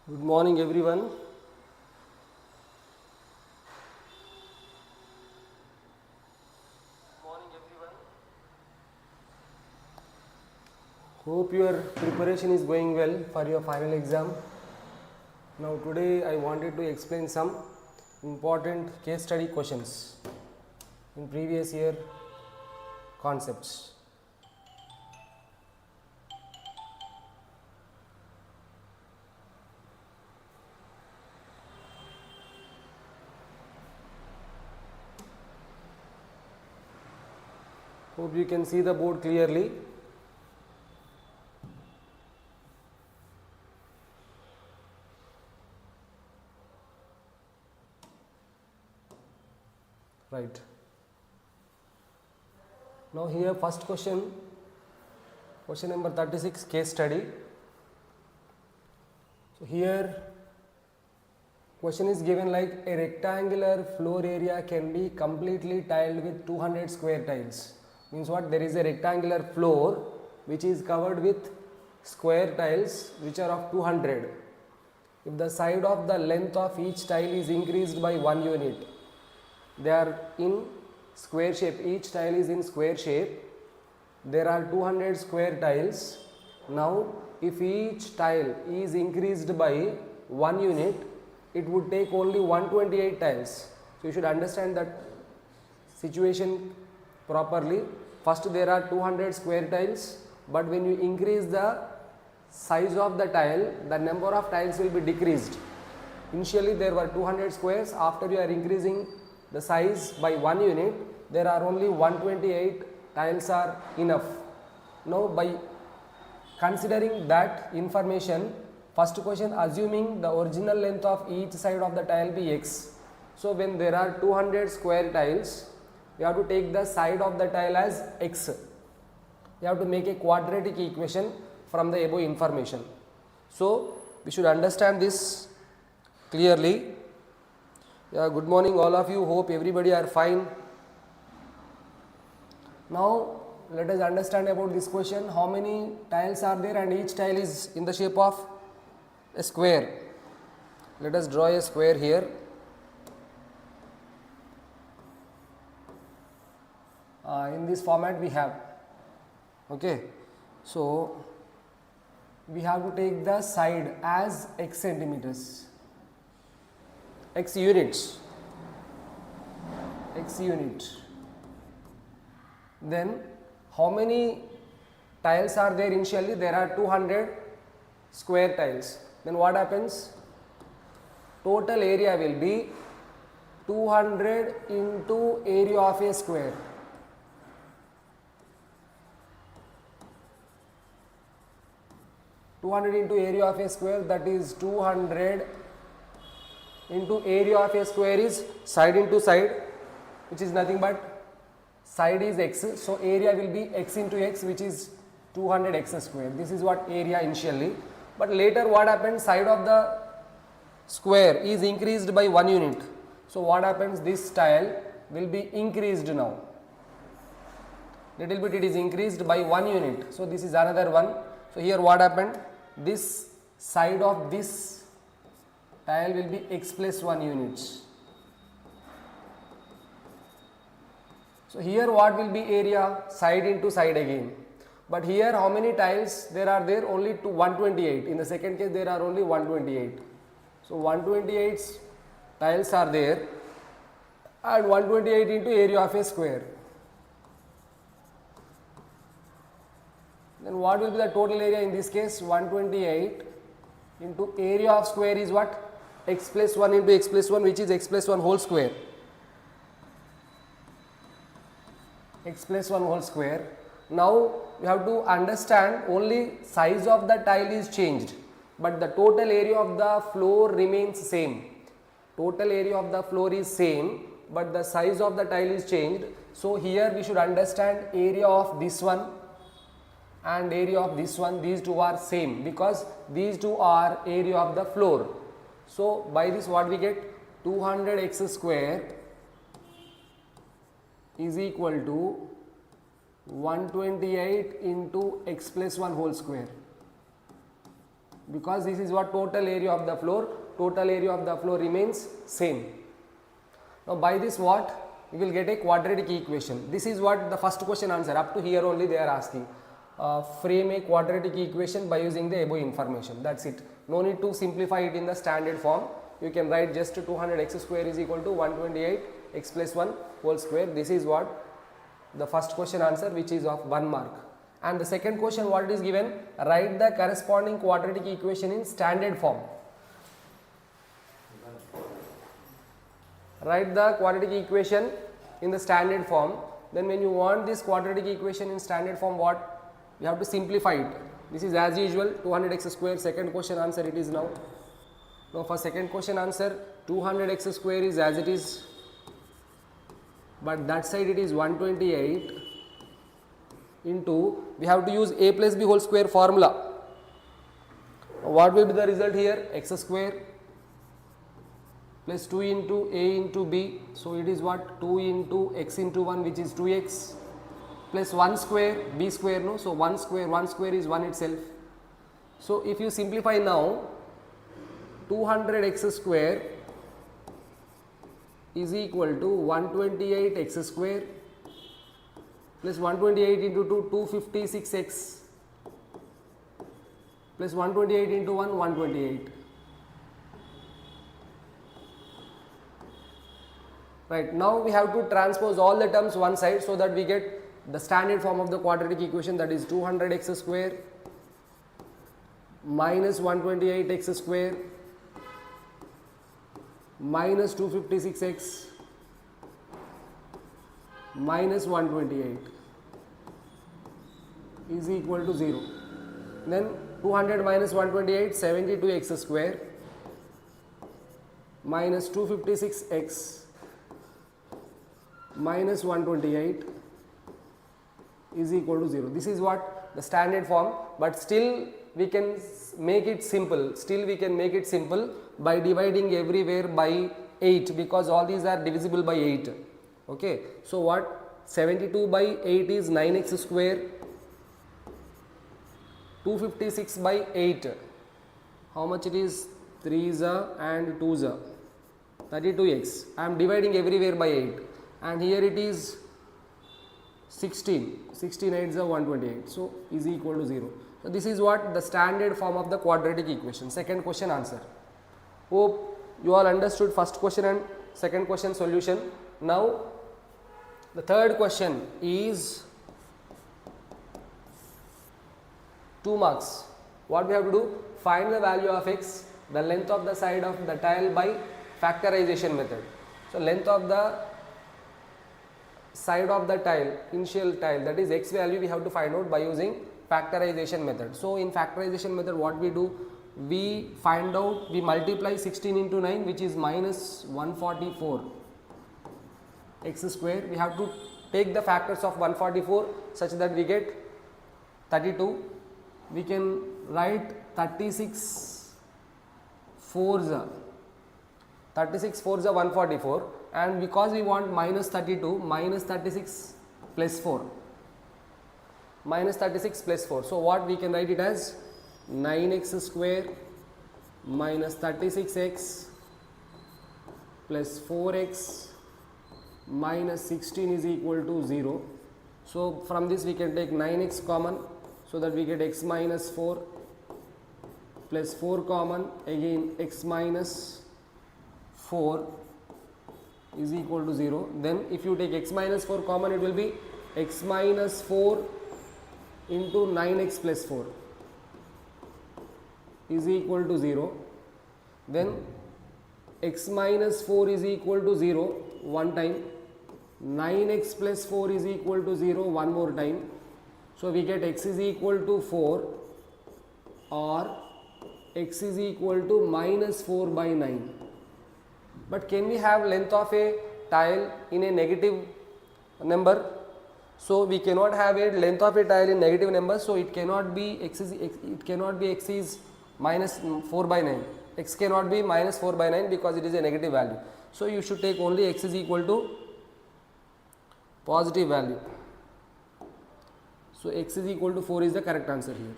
Good morning, everyone. Hope your preparation is going well for your final exam. Now, today I wanted to explain some important case study questions in previous year concepts. Hope you can see the board clearly. Right. Now here first question number 36, case study. So here question is given like a rectangular floor area can be completely tiled with 200 square tiles. Means what? There is a rectangular floor which is covered with square tiles which are of 200. If the side of the length of each tile is increased by 1 unit, they are in square shape, each tile is in square shape, there are 200 square tiles. Now if each tile is increased by 1 unit, it would take only 128 tiles. So you should understand that situation properly. First there are 200 square tiles, but when you increase the size of the tile, the number of tiles will be decreased. Initially there were 200 squares, after you are increasing the size by 1 unit, there are only 128 tiles are enough. Now by considering that information, first question, assuming the original length of each side of the tile be x. So when there are 200 square tiles, we have to take the side of the tile as x. You have to make a quadratic equation from the above information. So we should understand this clearly. Yeah, good morning all of you, hope everybody are fine. Now let us understand about this question. How many tiles are there and each tile is in the shape of a square. Let us draw a square here. In this format we have, okay, so we have to take the side as x centimeters, x units, x unit. Then how many tiles are there initially? There are 200 square tiles. Then what happens? Total area will be 200 into area of a square. 200 into area of a square, that is 200 into area of a square is side into side, which is nothing but side is x, so area will be x into x, which is 200 x square. This is what area initially, but later what happens? Side of the square is increased by 1 unit. So what happens? This tile will be increased now. Little bit it is increased by 1 unit. So this is another one. So here what happened? This side of this tile will be x plus 1 units. So here what will be area? Side into side again. But here how many tiles there are there? Only 128. In the second case there are only 128. So 128 tiles are there and 128 into area of a square. Then what will be the total area in this case? 128 into area of square is what? X plus 1 into x plus 1, which is x plus 1 whole square. X plus 1 whole square. Now you have to understand only size of the tile is changed, but the total area of the floor remains same. Total area of the floor is same, but the size of the tile is changed. So here we should understand area of this one and area of this one, these two are same because these two are area of the floor. So by this what we get? 200 x square is equal to 128 into x plus 1 whole square. because this is what total area of the floor. Total area of the floor remains same. Now by this what? We will get a quadratic equation. This is what the first question answer. Up to here only they are asking. Frame a quadratic equation by using the above information. That's it. No need to simplify it in the standard form. You can write just 200x square is equal to 128 x plus 1 whole square. This is what the first question answer, which is of 1 mark. And the second question, what it is given? Write the corresponding quadratic equation in standard form. Write the quadratic equation in the standard form. Then when you want this quadratic equation in standard form, what? You have to simplify it. This is as usual 200x square. Second question answer it is now. Now for second question answer, 200x square is as it is, but that side it is 128 into, we have to use a plus b whole square formula. What will be the result here? X square plus 2 into a into b. So it is what? 2 into x into 1, which is 2x, plus 1 square b square, no? So 1 square is 1 itself. So if you simplify now, 200x square is equal to 128x square plus 128 into 2, 256x plus 128 into 1, 128. Right, now we have to transpose all the terms one side so that we get the standard form of the quadratic equation, that is 200x square minus 128x square minus 256x minus 128 is equal to 0. Then 200 minus 128, 72x square minus 256x minus 128 is equal to 0. This is what the standard form, but still we can make it simple. Still we can make it simple by dividing everywhere by 8, because all these are divisible by 8. Okay. So what? 72 by 8 is 9x square. 256 by 8. How much it is? 3s and 2s. 32x. I am dividing everywhere by 8. And here it is 16. 16 8s are 128. So is equal to 0. So this is what the standard form of the quadratic equation. Second question answer. Hope you all understood first question and second question solution. Now the third question is 2 marks. What we have to do? Find the value of x, the length of the side of the tile by factorization method. So length of the side of the tile, initial tile, that is x value, we have to find out by using factorization method. So in factorization method, what we do? We find out, we multiply 16 into 9, which is minus 144 x square. We have to take the factors of 144 such that we get 32. We can write 36 4s are 144, and because we want minus 32, minus 36 plus 4, minus 36 plus 4. So what we can write it as? 9x square minus 36x plus 4x minus 16 is equal to 0. So from this we can take 9x common, so that we get x minus 4 plus 4 common, again x minus 4 is equal to 0. Then if you take x minus 4 common, it will be x minus 4 into 9x plus 4 is equal to 0. Then x minus 4 is equal to 0 one time, 9x plus 4 is equal to 0 one more time. So we get x is equal to 4 or x is equal to minus 4 by 9. But can we have length of a tile in a negative number? So we cannot have a length of a tile in negative number. So it cannot be x is minus 4 by 9. X cannot be minus 4 by 9 because it is a negative value. So you should take only x is equal to positive value. So x is equal to 4 is the correct answer here.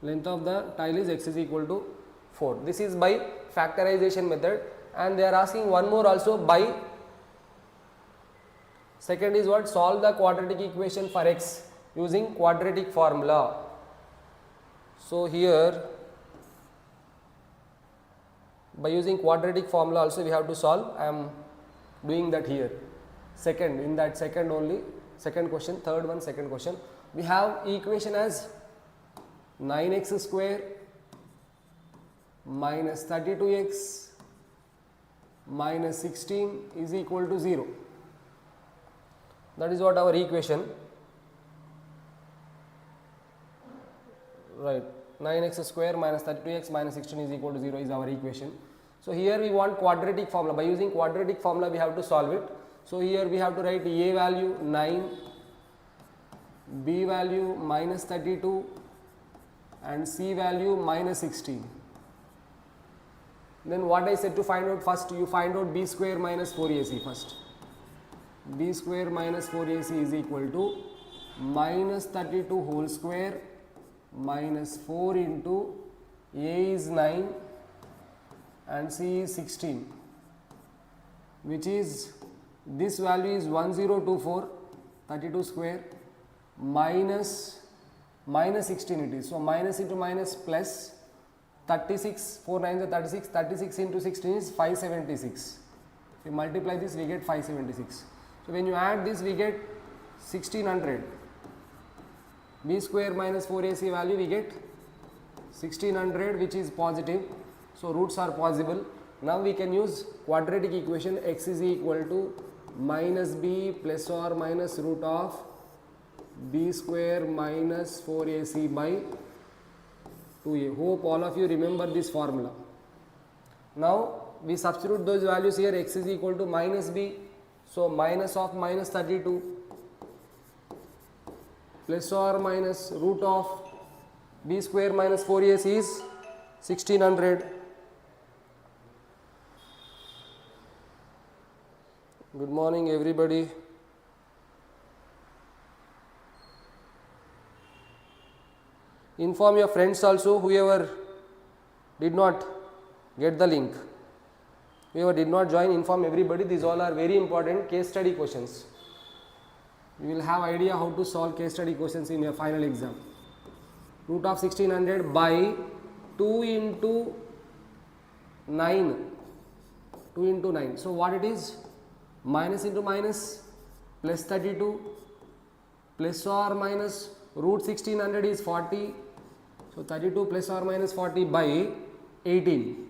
length of the tile is x is equal to 4. This is by factorization method, and they are asking one more also by. Second is what? Solve the quadratic equation for x using quadratic formula. So here by using quadratic formula also we have to solve. I am doing that here. Second, in that second only, second question, third one, second question. We have equation as 9x square minus 32x minus 16 is equal to 0. That is what our equation, right? 9x square minus 32x minus 16 is equal to 0 is our equation. So here we want quadratic formula. By using quadratic formula we have to solve it. So here we have to write a value 9, b value minus 32 and c value minus 16. Then what I said to find out, first you find out b square minus 4ac first. B square minus 4ac is equal to minus 32 whole square minus 4 into a is 9 and c is 16, which is, this value is 1024, 32 square minus 16 it is. So minus into minus plus 36, 4 9s are 36, 36 into 16 is 576. If you multiply this we get 576. So when you add this we get 1600. B square minus 4ac value we get 1600, which is positive. So roots are possible. Now we can use quadratic equation. X is equal to minus b plus or minus root of b square minus 4ac by 2a. Hope all of you remember this formula. Now we substitute those values here. X is equal to minus b, so minus of minus 32 plus or minus root of b square minus 4ac is 1600. Good morning everybody. Inform your friends also, whoever did not get the link, whoever did not join, inform everybody. These all are very important case study questions. You will have idea how to solve case study questions in your final exam. Root of 1600 by 2 into 9, 2 into 9. So what it is? Minus into minus plus 32 plus or minus root 1600 is 40. So 32 plus or minus 40 by 18.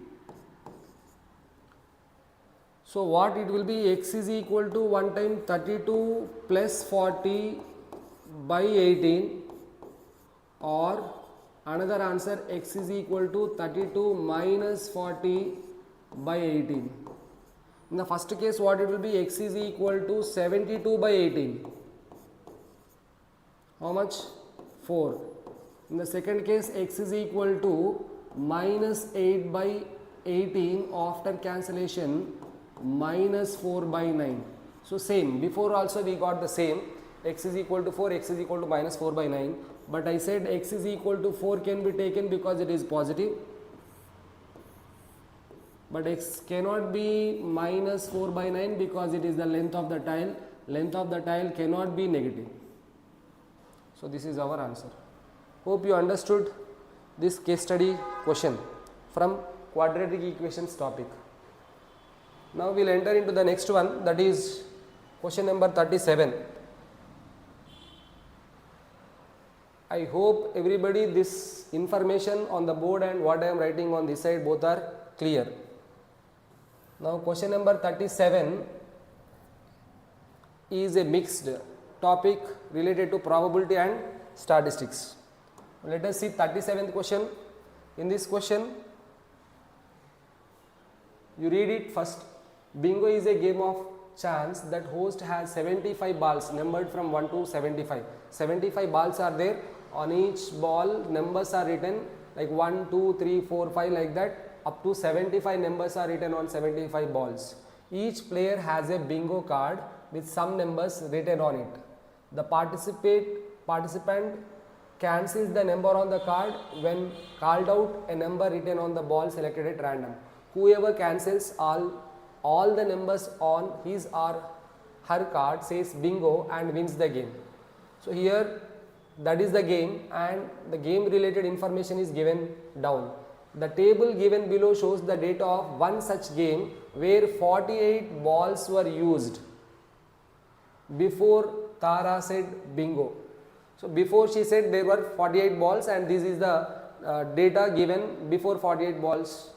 So what it will be? X is equal to one time 32 plus 40 by 18, or another answer, x is equal to 32 minus 40 by 18. In the first case what it will be? X is equal to 72 by 18. How much? 4. In the second case x is equal to minus 8 by 18, after cancellation minus 4 by 9. So same, before also we got the same, x is equal to 4, x is equal to minus 4 by 9, but I said x is equal to 4 can be taken because it is positive, but x cannot be minus 4 by 9 because it is the length of the tile. Length of the tile cannot be negative. So this is our answer. Hope you understood this case study question from quadratic equations topic. Now we will enter into the next one, that is question number 37. I hope everybody this information on the board and what I am writing on this side both are clear. Now question number 37 is a mixed topic related to probability and statistics. Let us see 37th question. In this question, you read it first. Bingo is a game of chance that host has 75 balls numbered from 1 to 75. 75 balls are there. On each ball numbers are written like 1, 2, 3, 4, 5 like that. Up to 75 numbers are written on 75 balls. Each player has a bingo card with some numbers written on it. The participant cancels the number on the card when called out a number written on the ball selected at random. Whoever cancels all the numbers on his or her card says bingo and wins the game. So here that is the game, and the game related information is given down. The table given below shows the data of one such game where 48 balls were used before Tara said bingo. So before she said there were 48 balls, and this is the data given before 48 balls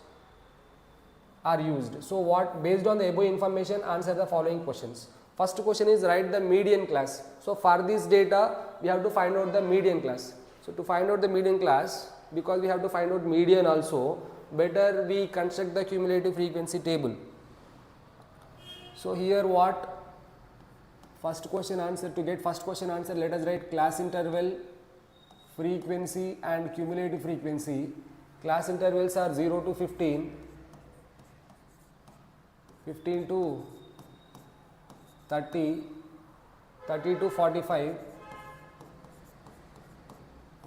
are used. So what, based on the above information, answer the following questions. First question is write the median class. So for this data we have to find out the median class. So to find out the median class, because we have to find out median also, better we construct the cumulative frequency table. So here what, first question answer, to get first question answer, let us write class interval, frequency and cumulative frequency. Class intervals are 0 to 15, 15 to 30, 30 to 45,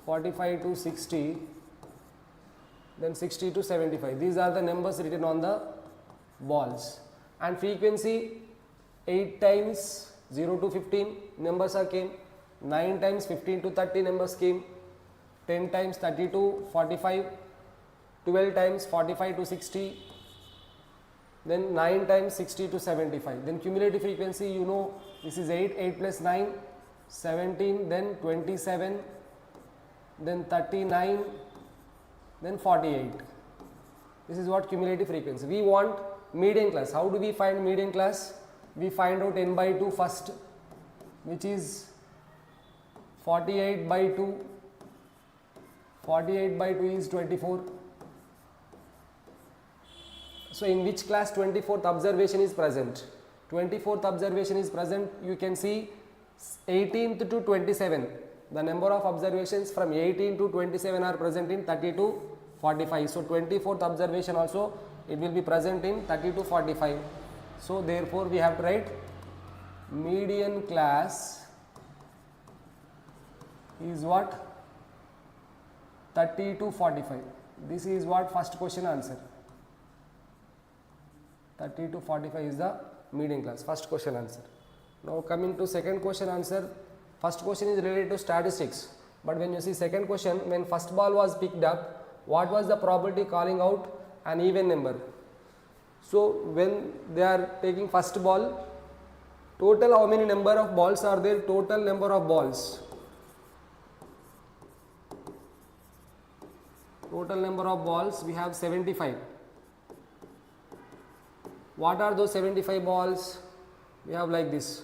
45 to 60, then 60 to 75. These are the numbers written on the balls. And frequency, 8 times 0 to 15 numbers are came, 9 times 15 to 30 numbers came, 10 times 30 to 45, 12 times 45 to 60, then 9 times 60 to 75. Then cumulative frequency, you know, this is 8, 8 plus 9, 17, then 27, then 39, then 48. This is what cumulative frequency. We want median class. How do we find median class? We find out n by 2 first, which is 48 by 2. 48 by 2 is 24. So in which class 24th observation is present? 24th observation is present. You can see 18th to 27. The number of observations from 18 to 27 are present in 30 to 45. So 24th observation also it will be present in 30 to 45. So therefore we have to write median class is what? 30 to 45. This is what first question answer. 30 to 45 is the median class, first question answer. Now coming to second question answer. First question is related to statistics, but when you see second question, when first ball was picked up, what was the probability calling out an even number? So when they are taking first ball, total how many number of balls are there? Total number of balls. Total number of balls we have 75. What are those 75 balls? We have like this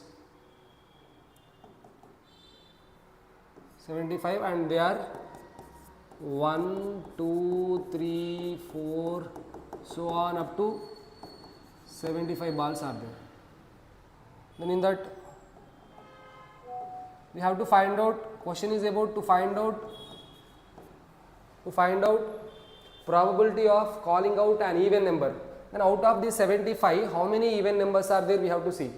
75, and they are 1, 2, 3, 4, so on up to 75 balls are there. Then in that we have to find out, question is about to find out probability of calling out an even number. Then out of these 75, how many even numbers are there we have to see.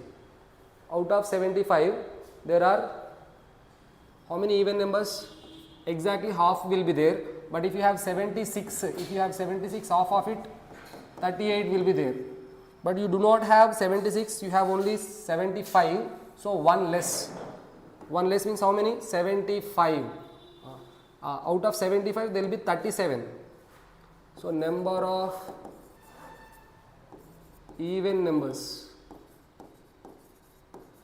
Out of 75, there are how many even numbers? Exactly half will be there, but if you have 76, half of it, 38 will be there. But you do not have 76, you have only 75, so one less. One less means how many? 75. Out of 75, there will be 37. So number of even numbers,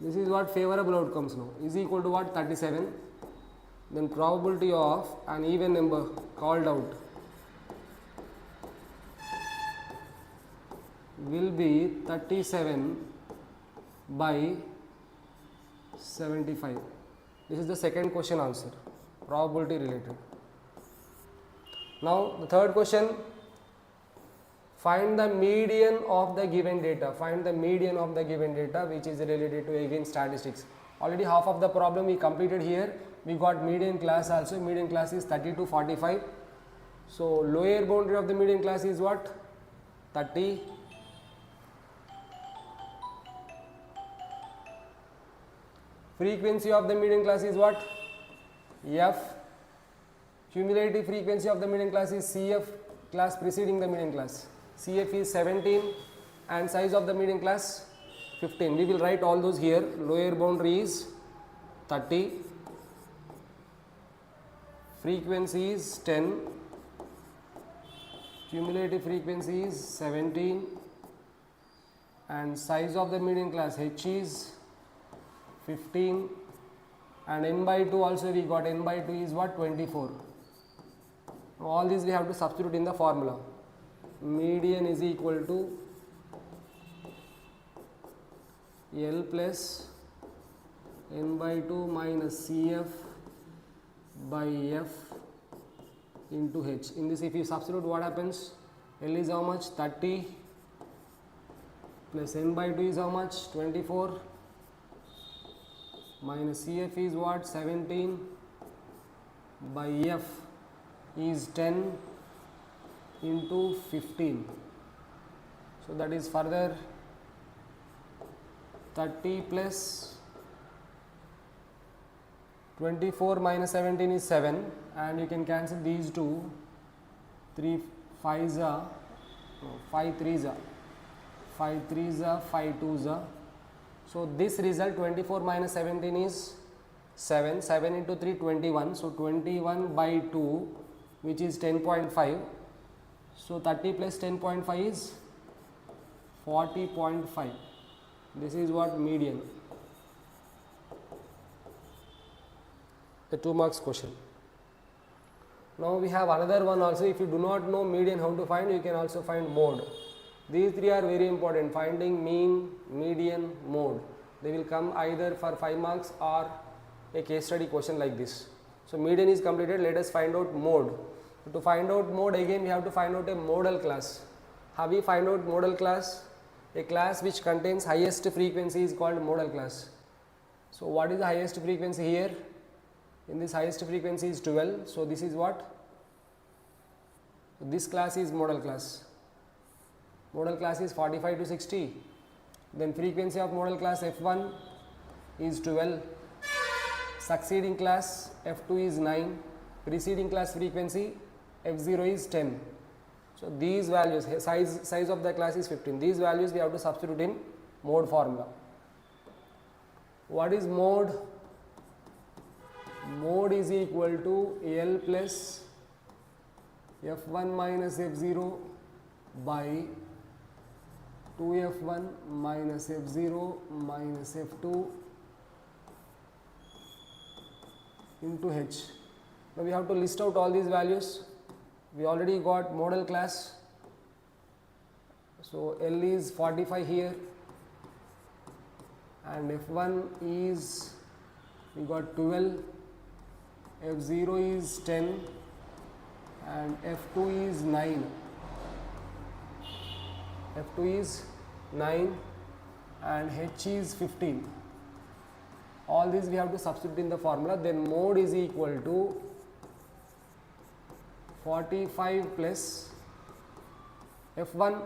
this is what favorable outcomes now, is equal to what? 37. Then probability of an even number called out will be 37 by 75. This is the second question answer, probability related. Now the third question, find the median of the given data. Find the median of the given data, which is related to again statistics. Already half of the problem we completed here. We got median class also. Median class is 30 to 45. So lower boundary of the median class is what? 30. Frequency of the median class is what? F. Cumulative frequency of the median class is CF, class preceding the median class. CF is 17 and size of the median class 15. We will write all those here. Lower boundary is 30, frequency is 10, cumulative frequency is 17 and size of the median class H is 15 and n by 2 also we got. N by 2 is what? 24. All these we have to substitute in the formula. Median is equal to L plus n by 2 minus CF by F into H. In this, if you substitute, what happens? L is how much? 30 plus n by 2 is how much? 24 minus CF is what? 17 by F is 10 into 15. So that is further 30 plus 24 minus 17 is 7 and you can cancel these two. 3 5s are, no, 5 3s are, 5 3s are, 5 2s are. So this result 24 minus 17 is 7, 7 into 3 21. So 21 by 2 which is 10.5. So 30 plus 10.5 is 40.5. This is what? Median. The 2 marks question. Now we have another one also. If you do not know median how to find, you can also find mode. These three are very important: finding mean, median, mode. They will come either for 5 marks or a case study question like this. So median is completed. Let us find out mode. To find out mode, again we have to find out a modal class. How we find out modal class? A class which contains highest frequency is called modal class. So what is the highest frequency here? In this, highest frequency is 12. So this is what? This class is modal class. Modal class is 45 to 60. Then frequency of modal class F1 is 12. Succeeding class F2 is 9. Preceding class frequency F0 is 10. So these values, size of the class is 15. These values we have to substitute in mode formula. What is mode? Mode is equal to L plus F1 minus F0 by 2F1 minus F0 minus F2 into H. Now we have to list out all these values. We already got modal class. So L is 45 here and F1 is, we got 12, F0 is 10 and F2 is 9. F2 is 9 and H is 15. All these we have to substitute in the formula. Then mode is equal to 45 plus F1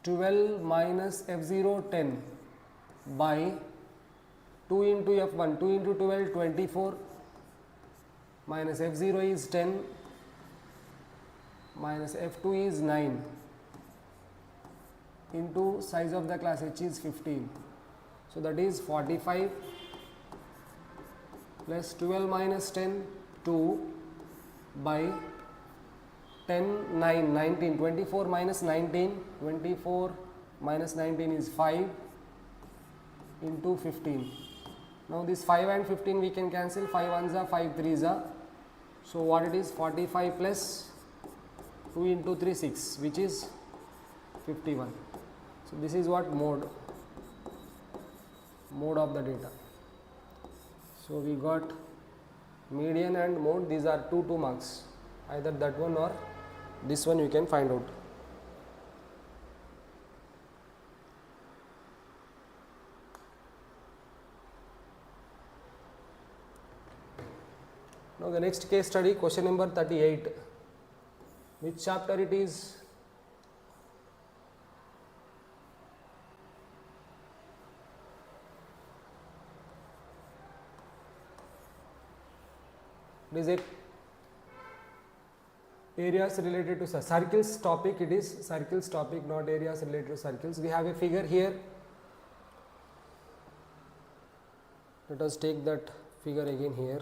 12 minus F0 10 by 2 into F1, 2 into 12 24 minus F0 is 10 minus F2 is 9 into size of the class H is 15. So that is 45 plus 12 minus 10 2 by 10 9 19, 24 minus 19, 24 minus 19 is 5 into 15. Now this 5 and 15 we can cancel, 5 ones are 5 3s are. So what it is? 45 plus 2 into 3 6, which is 51. So this is what? Mode of the data. So we got median and mode. These are 2 marks, either that one or this one you can find out. Now the next case study, question number 38. Which chapter it is? What is it? Areas related to circles topic. It is circles topic, not areas related to circles. We have a figure here. Let us take that figure again here.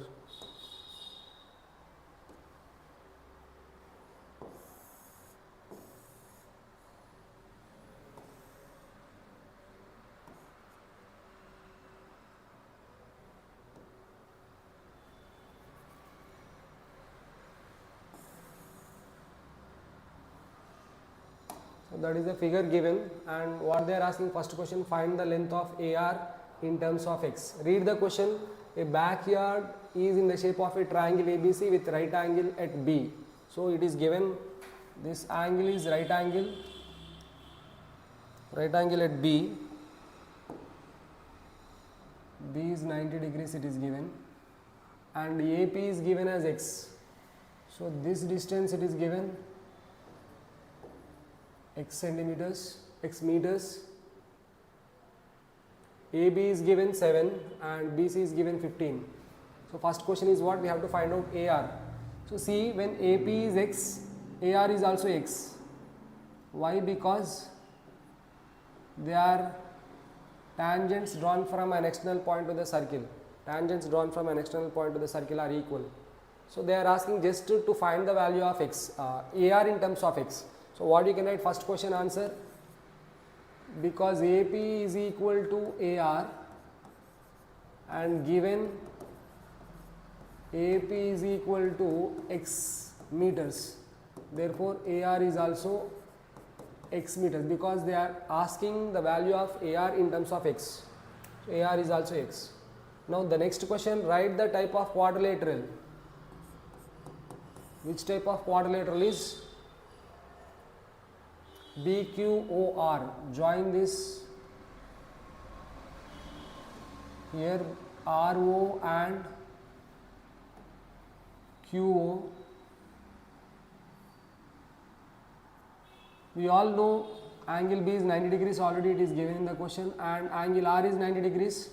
So that is the figure given, and what they are asking, first question, find the length of AR in terms of x. Read the question. A backyard is in the shape of a triangle ABC with right angle at B. So it is given, this angle is right angle at B. B is 90 degrees, it is given, and AP is given as x. So this distance it is given x centimeters, x meters. AB is given 7 and BC is given 15. So first question is what? We have to find out AR. So see, when AP is x, AR is also x. Why? Because they are tangents drawn from an external point to the circle. Tangents drawn from an external point to the circle are equal. So they are asking just to find the value of x, AR in terms of x. So what you can write, first question answer, because AP is equal to AR and given AP is equal to x meters, therefore AR is also x meters, because they are asking the value of AR in terms of x. So AR is also x. Now the next question, write the type of quadrilateral. Which type of quadrilateral is BQOR? Join this here, RO and QO. We all know angle B is 90 degrees, already it is given in the question, and angle R is 90 degrees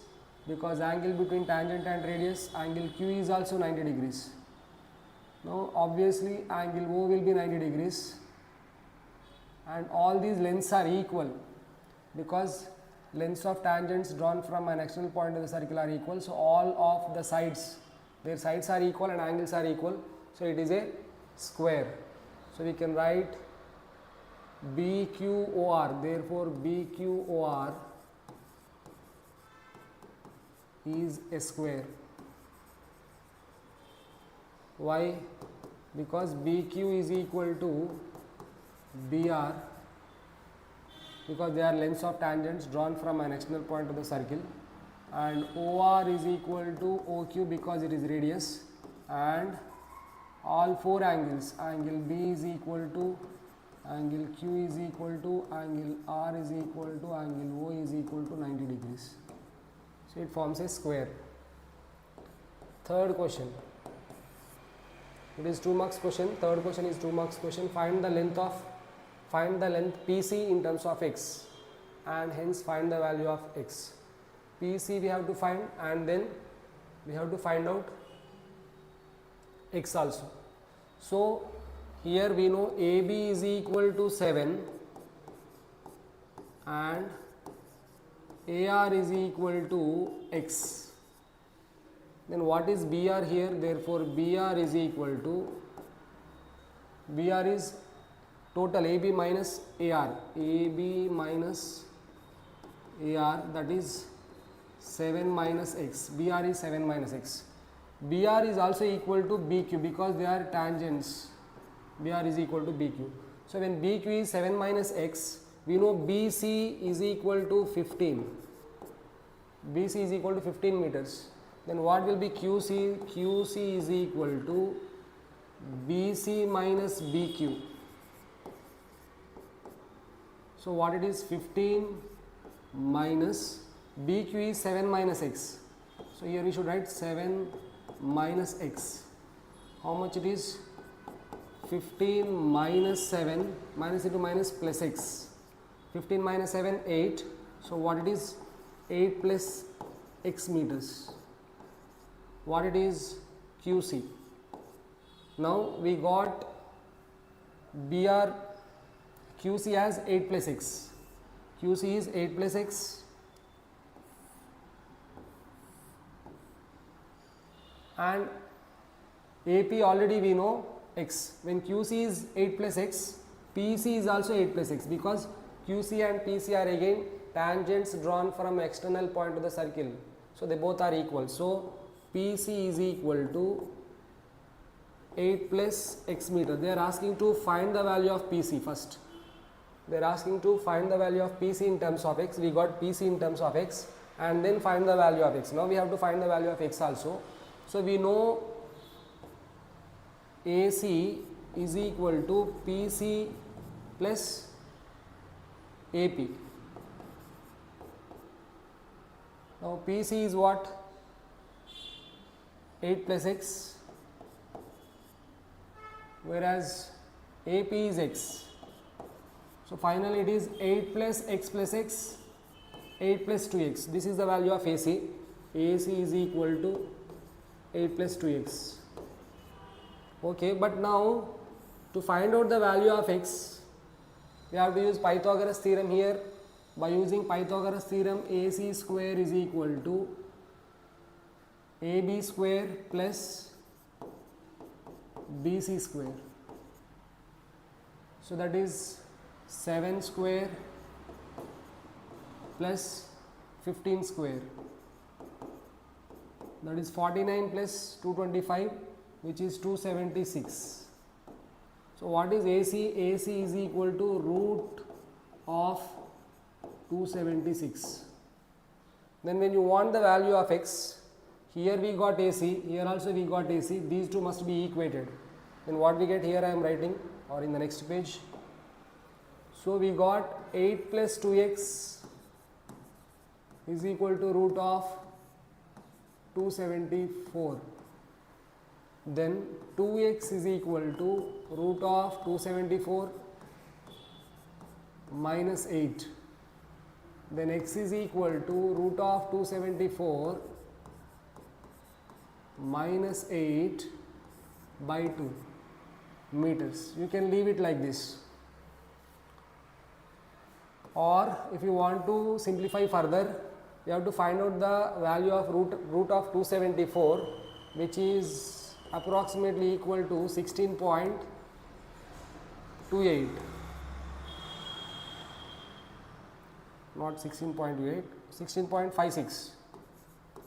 because angle between tangent and radius. Angle Q is also 90 degrees. Now obviously angle O will be 90 degrees, and all these lengths are equal because lengths of tangents drawn from an external point to the circle are equal. So all of the sides, their sides are equal and angles are equal. So it is a square. So we can write BQOR. Therefore BQOR is a square. Why? Because BQ is equal to BR, because they are lengths of tangents drawn from an external point to the circle, and OR is equal to OQ because it is radius, and all four angles, angle B is equal to, angle Q is equal to, angle R is equal to, angle O is equal to 90 degrees. So it forms a square. Third question. It is 2 marks question. Third question is 2 marks question. Find the length PC in terms of x, and hence find the value of x. PC we have to find, and then we have to find out x also. So here we know AB is equal to 7 and AR is equal to x. Then what is BR here? Therefore BR is equal to, BR is total AB minus AR, AB minus AR, that is 7 minus x. BR is 7 minus x. BR is also equal to BQ because they are tangents. BR is equal to BQ. So when BQ is 7 minus x, we know BC is equal to 15. BC is equal to 15 meters. Then what will be QC? QC is equal to BC minus BQ. So what it is? 15 minus BQ is 7 minus x. So here we should write 7 minus x. How much it is? 15 minus 7, minus into minus plus x. 15 minus 7, 8. So what it is? 8 plus x meters. What it is? QC. Now we got BR QC as 8 plus x. QC is 8 plus x and AP already we know x. When QC is 8 plus x, PC is also 8 plus x, because QC and PC are again tangents drawn from external point to the circle. So they both are equal. So PC is equal to 8 plus x meter. They are asking to find the value of PC first. They are asking to find the value of PC in terms of x. We got PC in terms of x and then find the value of x. Now we have to find the value of x also. So we know AC is equal to PC plus AP. Now PC is what? 8 plus x, whereas AP is x. So finally it is 8 plus x plus x, 8 plus 2x. This is the value of AC. AC is equal to 8 plus 2x. Okay, but now to find out the value of x, we have to use Pythagoras theorem here. By using Pythagoras theorem, AC square is equal to AB square plus BC square. So that is 7 square plus 15 square. That is 49 plus 225, which is 276. So what is AC? AC is equal to root of 276. Then when you want the value of x, here we got AC, here also we got AC, these two must be equated. Then what we get here I am writing, or in the next page. So we got 8 plus 2x is equal to root of 274. Then 2x is equal to root of 274 minus 8. Then x is equal to root of 274 minus 8 by 2 meters. You can leave it like this. Or if you want to simplify further, you have to find out the value of root of 274, which is approximately equal to 16.28. Not 16.28, 16.56,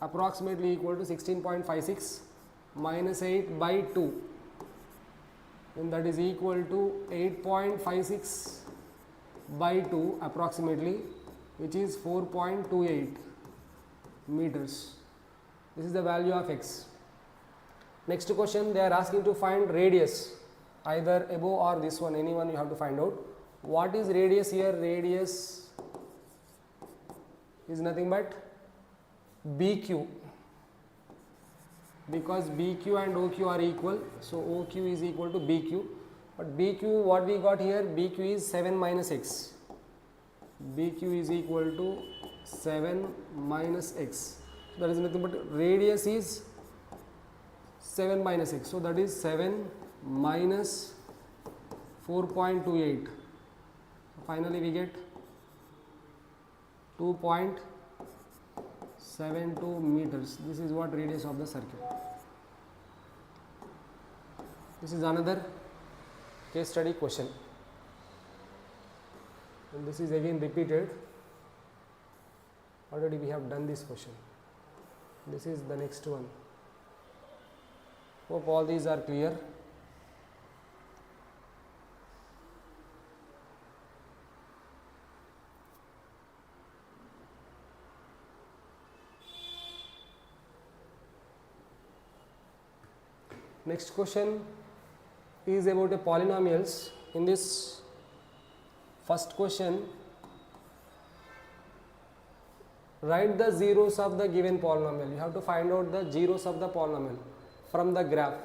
approximately equal to 16.56 minus 8 by 2, and that is equal to 8.56 by 2 approximately, which is 4.28 meters. This is the value of x. Next question, they are asking to find radius, either above or this one, anyone you have to find out. What is radius here? Radius is nothing but BQ, because BQ and OQ are equal, so OQ is equal to BQ. But BQ, what we got here? BQ is 7 minus x. BQ is equal to 7 minus x. So that is nothing but radius is 7 minus x. So that is 7 minus 4.28. Finally we get 2.72 meters. This is what radius of the circle. This is another case study question, and this is again repeated. Already we have done this question. This is the next one. Hope all these are clear. Next question is about a polynomials. In this first question, write the zeros of the given polynomial. You have to find out the zeros of the polynomial from the graph.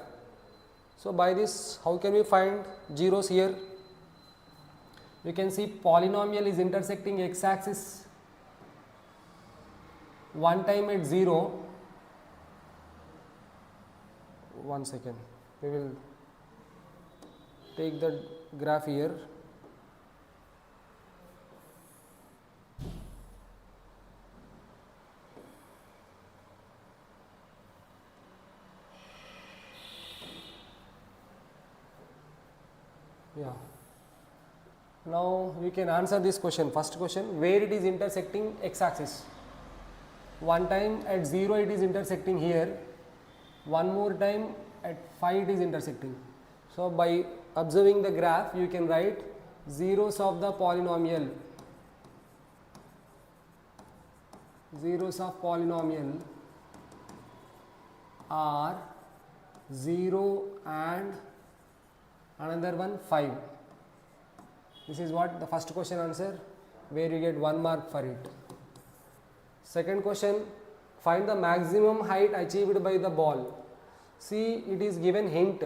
So by this, how can we find zeros here? You can see polynomial is intersecting x axis one time at 0. 1 second, we will take the graph here. Yeah. Now we can answer this question. First question, where it is intersecting x axis. One time at 0 it is intersecting here, one more time at 5 it is intersecting. So by observing the graph you can write zeros of the polynomial. Zeros of polynomial are 0 and another one 5. This is what the first question answer, where you get 1 mark for it. Second question, find the maximum height achieved by the ball. See, it is given hint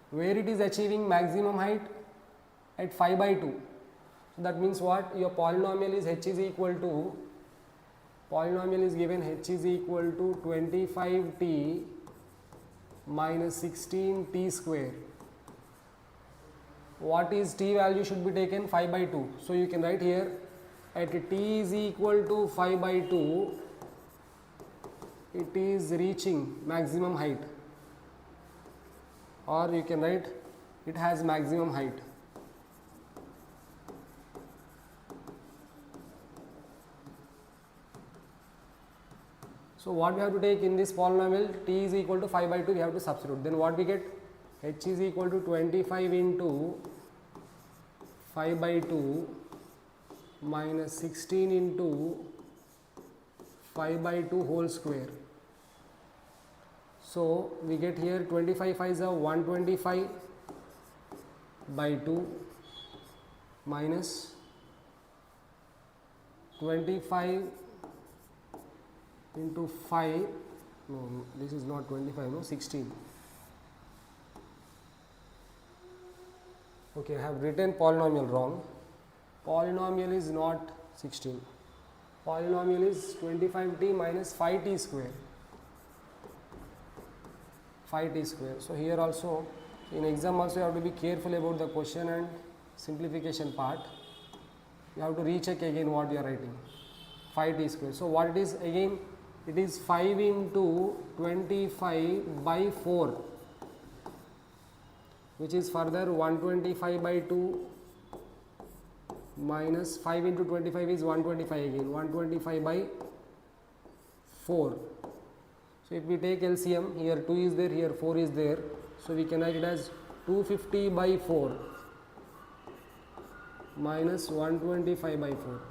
where it is achieving maximum height at 5 by 2. So that means what? Your polynomial is h is equal to, polynomial is given h is equal to 25t minus 16t square. What is t value should be taken? 5 by 2. So you can write here at t is equal to 5 by 2, it is reaching maximum height, or you can write it has maximum height. So what we have to take in this polynomial, t is equal to 5 by 2, we have to substitute. Then what we get? H is equal to 25 into 5 by 2 minus 16 into 5 by 2 whole square. So we get here 25 5 is a 125 by 2 minus 25 into 5, no, this is not 25, no, 16. Okay, I have written polynomial wrong. Polynomial is not 16. Polynomial is 25t minus 5t square. 5t square. So here also, in exam also you have to be careful about the question and simplification part. You have to recheck again what you are writing. 5t square. So what it is again? It is 5 into 25 by 4, which is further 125 by 2 minus 5 into 25 is 125 again, 125 by 4. So if we take LCM, here 2 is there, here 4 is there, so we can write it as 250 by 4 minus 125 by 4,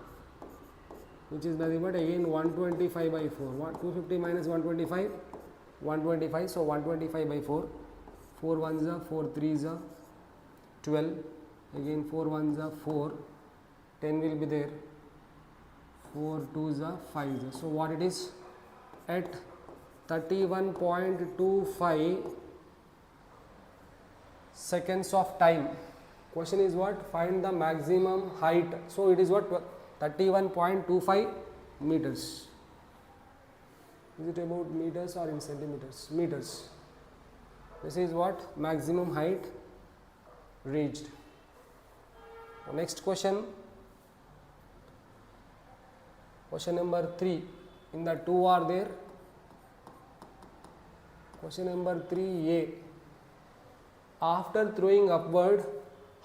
which is nothing but again 125 by 4. 250 minus 125, 125, so 125 by 4. 4 ones are 4 3s are 12, again 4 ones are 4, 10 will be there, 4 2s are 5s. So what it is? At 31.25 seconds of time, question is what? Find the maximum height. So it is what? 31.25 meters. Is it about meters or in centimeters? Meters. This is what? Maximum height reached. Next question. Question number 3. In the 2 are there. Question number 3a. After throwing upward,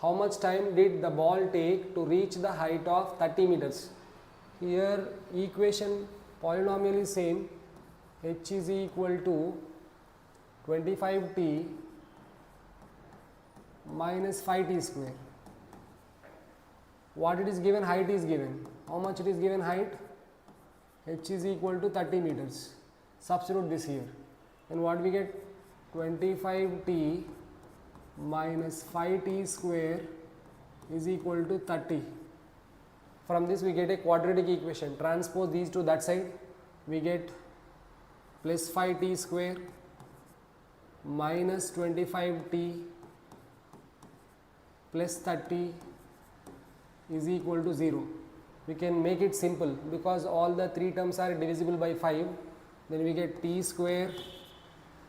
how much time did the ball take to reach the height of 30 meters? Here equation polynomial is same, h is equal to 25t minus 5t square. What it is given? Height is given. How much it is given height? H is equal to 30 meters. Substitute this here. And what we get? 25t minus 5t square is equal to 30. From this we get a quadratic equation. Transpose these to that side. We get plus 5t square minus 25t plus 30 is equal to 0. We can make it simple because all the 3 terms are divisible by 5. Then we get t square,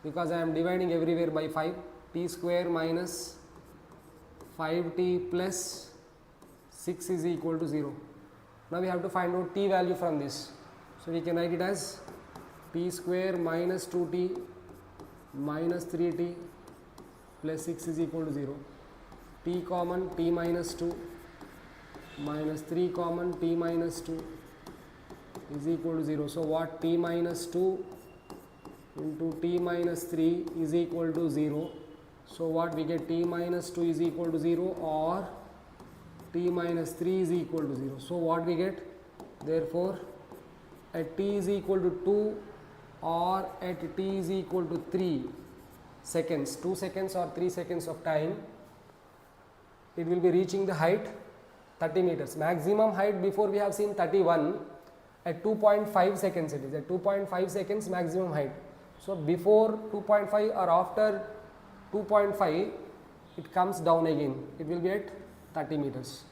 because I am dividing everywhere by 5, t square minus 5t plus 6 is equal to 0. Now we have to find out t value from this. So we can write it as t square minus 2t minus 3t plus 6 is equal to 0. T common, t minus 2 minus 3 common, t minus 2 is equal to 0. So what? T minus 2 into t minus 3 is equal to 0. So what we get? T minus 2 is equal to 0 or t minus 3 is equal to 0. So what we get? Therefore at t is equal to 2 or at t is equal to 3 seconds, 2 seconds or 3 seconds of time, it will be reaching the height 30 meters. Maximum height before we have seen 31, at 2.5 seconds it is, at 2.5 seconds maximum height. So before 2.5 or after 2.5 it comes down again, it will be at 30 meters.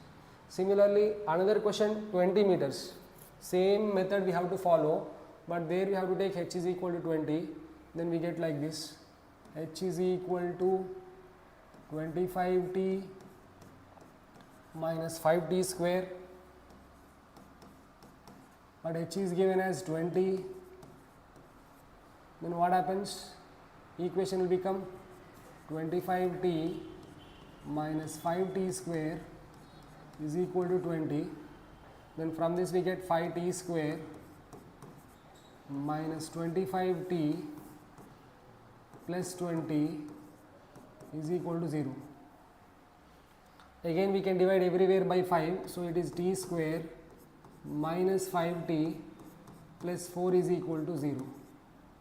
Similarly another question 20 meters, same method we have to follow, but there we have to take h is equal to 20, then we get like this, h is equal to 25t minus 5t square, but h is given as 20, then what happens? Equation will become 25t minus 5t square is equal to 20, then from this we get 5t square minus 25t plus 20 is equal to 0. Again we can divide everywhere by 5, so it is t square minus 5t plus 4 is equal to 0.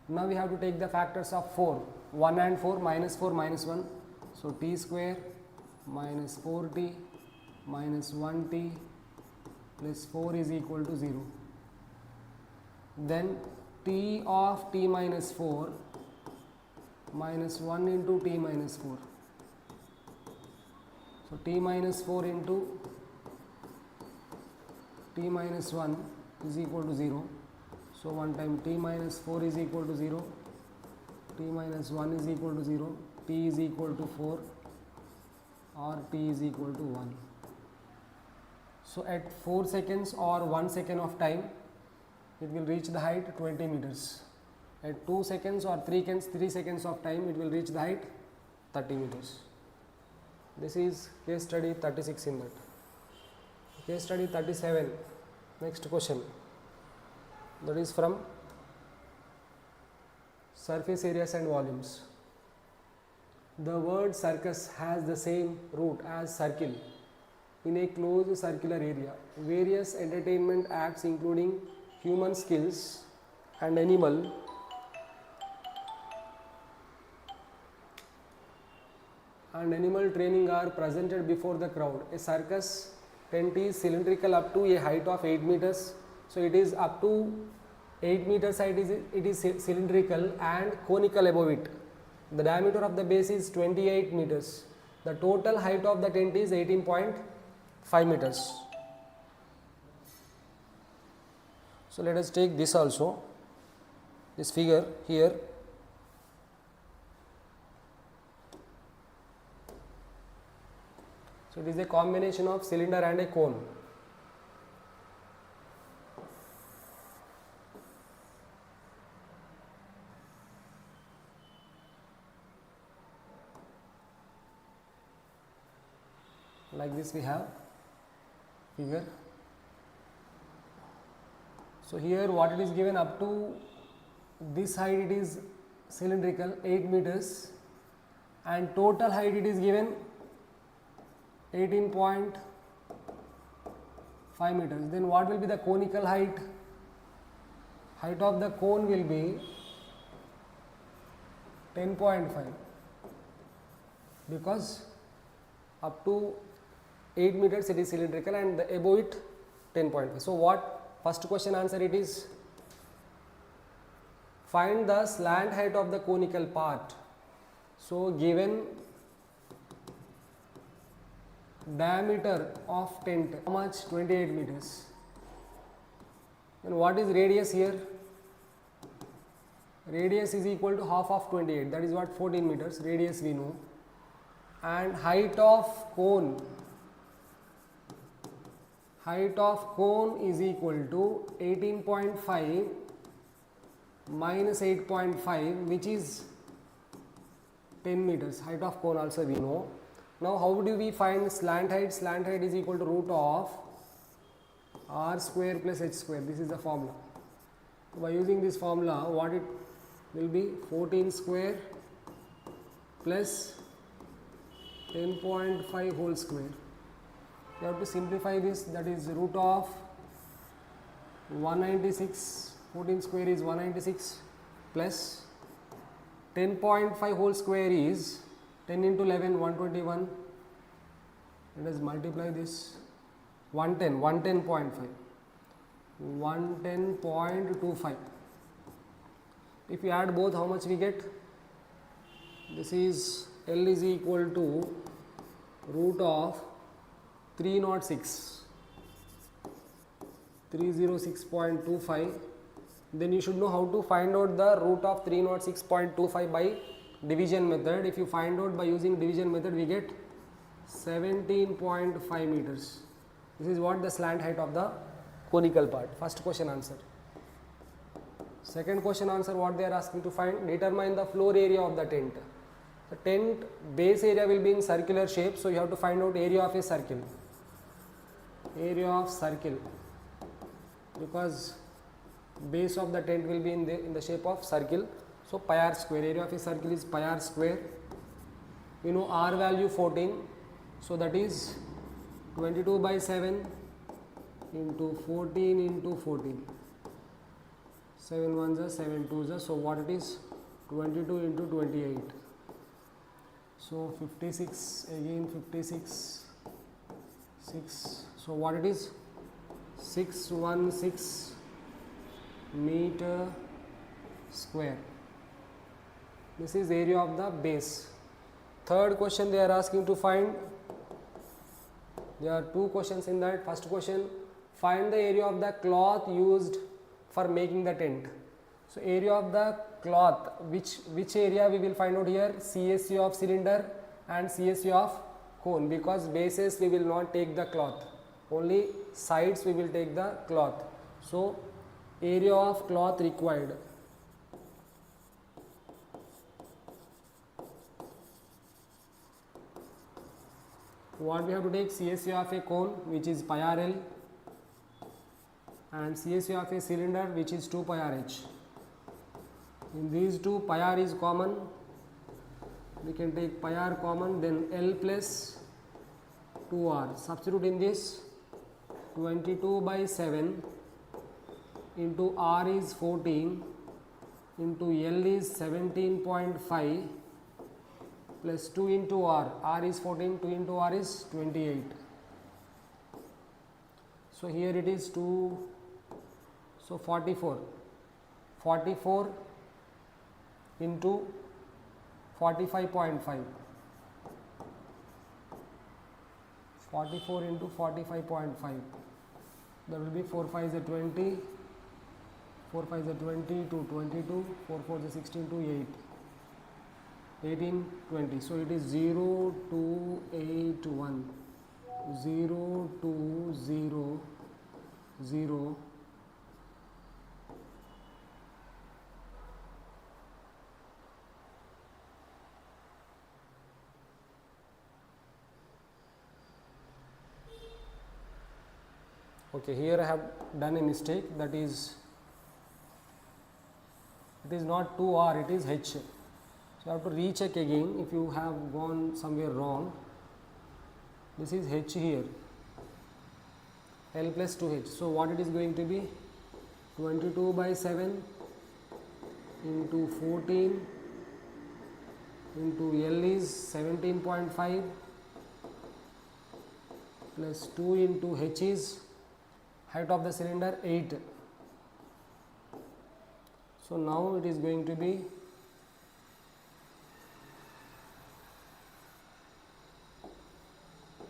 Now we have to take the factors of 4, 1 and 4, minus 4 minus 1, so t square minus 4t minus 1t plus 4 is equal to 0. Then t of t minus 4 minus 1 into t minus 4. So t minus 4 into t minus 1 is equal to 0. So one time t minus 4 is equal to 0, t minus 1 is equal to 0, t is equal to 4 or t is equal to 1. So at 4 seconds or 1 second of time it will reach the height 20 meters. At 2 seconds or 3 seconds of time it will reach the height 30 meters. This is case study 36 in that. Case study 37, next question, that is from surface areas and volumes. The word circus has the same root as circle in a closed circular area. Various entertainment acts including human skills and animal training are presented before the crowd. A circus tent is cylindrical up to a height of 8 meters. So it is up to 8 meters height, it is cylindrical and conical above it. The diameter of the base is 28 meters. The total height of the tent is 18.5 meters. So let us take this also, this figure here. So it is a combination of cylinder and a cone. Like this we have figure. So here what it is given, up to this height it is cylindrical 8 meters and total height it is given 18.5 meters. Then what will be the conical height? Height of the cone will be 10.5 because up to 8 meters it is cylindrical and above it 10.5. So what first question answer it is, find the slant height of the conical part. So given diameter of tent, how much? 28 meters. And what is radius here? Radius is equal to half of 28, that is what, 14 meters. Radius we know. and height of cone is equal to 18.5 minus 8.5, which is 10 meters. Height of cone also we know. Now how do we find slant height? Slant height is equal to root of r square plus h square. This is the formula. By using this formula, what it will be? 14 square plus 10.5 whole square. You have to simplify this, that is root of 196, 14 square is 196 plus 10.5 whole square is 10 into 11, 121. Let us multiply this, 110.5, 110.25. If we add both, how much we get? This is L is equal to root of 306.25. Then you should know how to find out the root of 306.25 by division method. If you find out by using division method, we get 17.5 meters. This is what the slant height of the conical part. First question answer. Second question answer, what they are asking to find? Determine the floor area of the tent. The tent base area will be in circular shape, so you have to find out area of a circle. Area of circle, because base of the tent will be in the shape of circle. So pi r square, area of a circle is pi r square. We know r value 14, so that is 22 by 7 into 14 into 14. 7 ones are 7 twos are, so what it is? 22 into 28. So 56, again 56, 6. So what it is? 616 meter square. This is area of the base. Third question they are asking to find. There are two questions in that. First question, find the area of the cloth used for making the tent. So area of the cloth, which area we will find out here? CSU of cylinder and CSU of cone, because bases we will not take the cloth, only sides we will take the cloth. So area of cloth required. What we have to take? CSU of a cone, which is pi r l, and CSU of a cylinder, which is 2 pi r h. In these two, pi r is common, we can take pi r common, then L plus 2r. Substitute in this, 22 by 7 into r is 14 into L is 17.5 plus 2 into r. R is 14, 2 into r is 28. So here it is 2, so 44. 44 into 45.5. 44 into 45.5. That will be 4 5 is a 20. 4 5 is a 20 to 22. 4 4 is a 16 to 8. 18, 20. So it is 0, 2, 8, 1. 0, 2, 0, 0. Okay, here I have done a mistake, that is, it is not 2r, it is h. So I have to recheck again if you have gone somewhere wrong. This is h here, L plus 2h. So what it is going to be? 22 by 7 into 14 into L is 17.5 plus 2 into h is height of the cylinder 8. So now it is going to be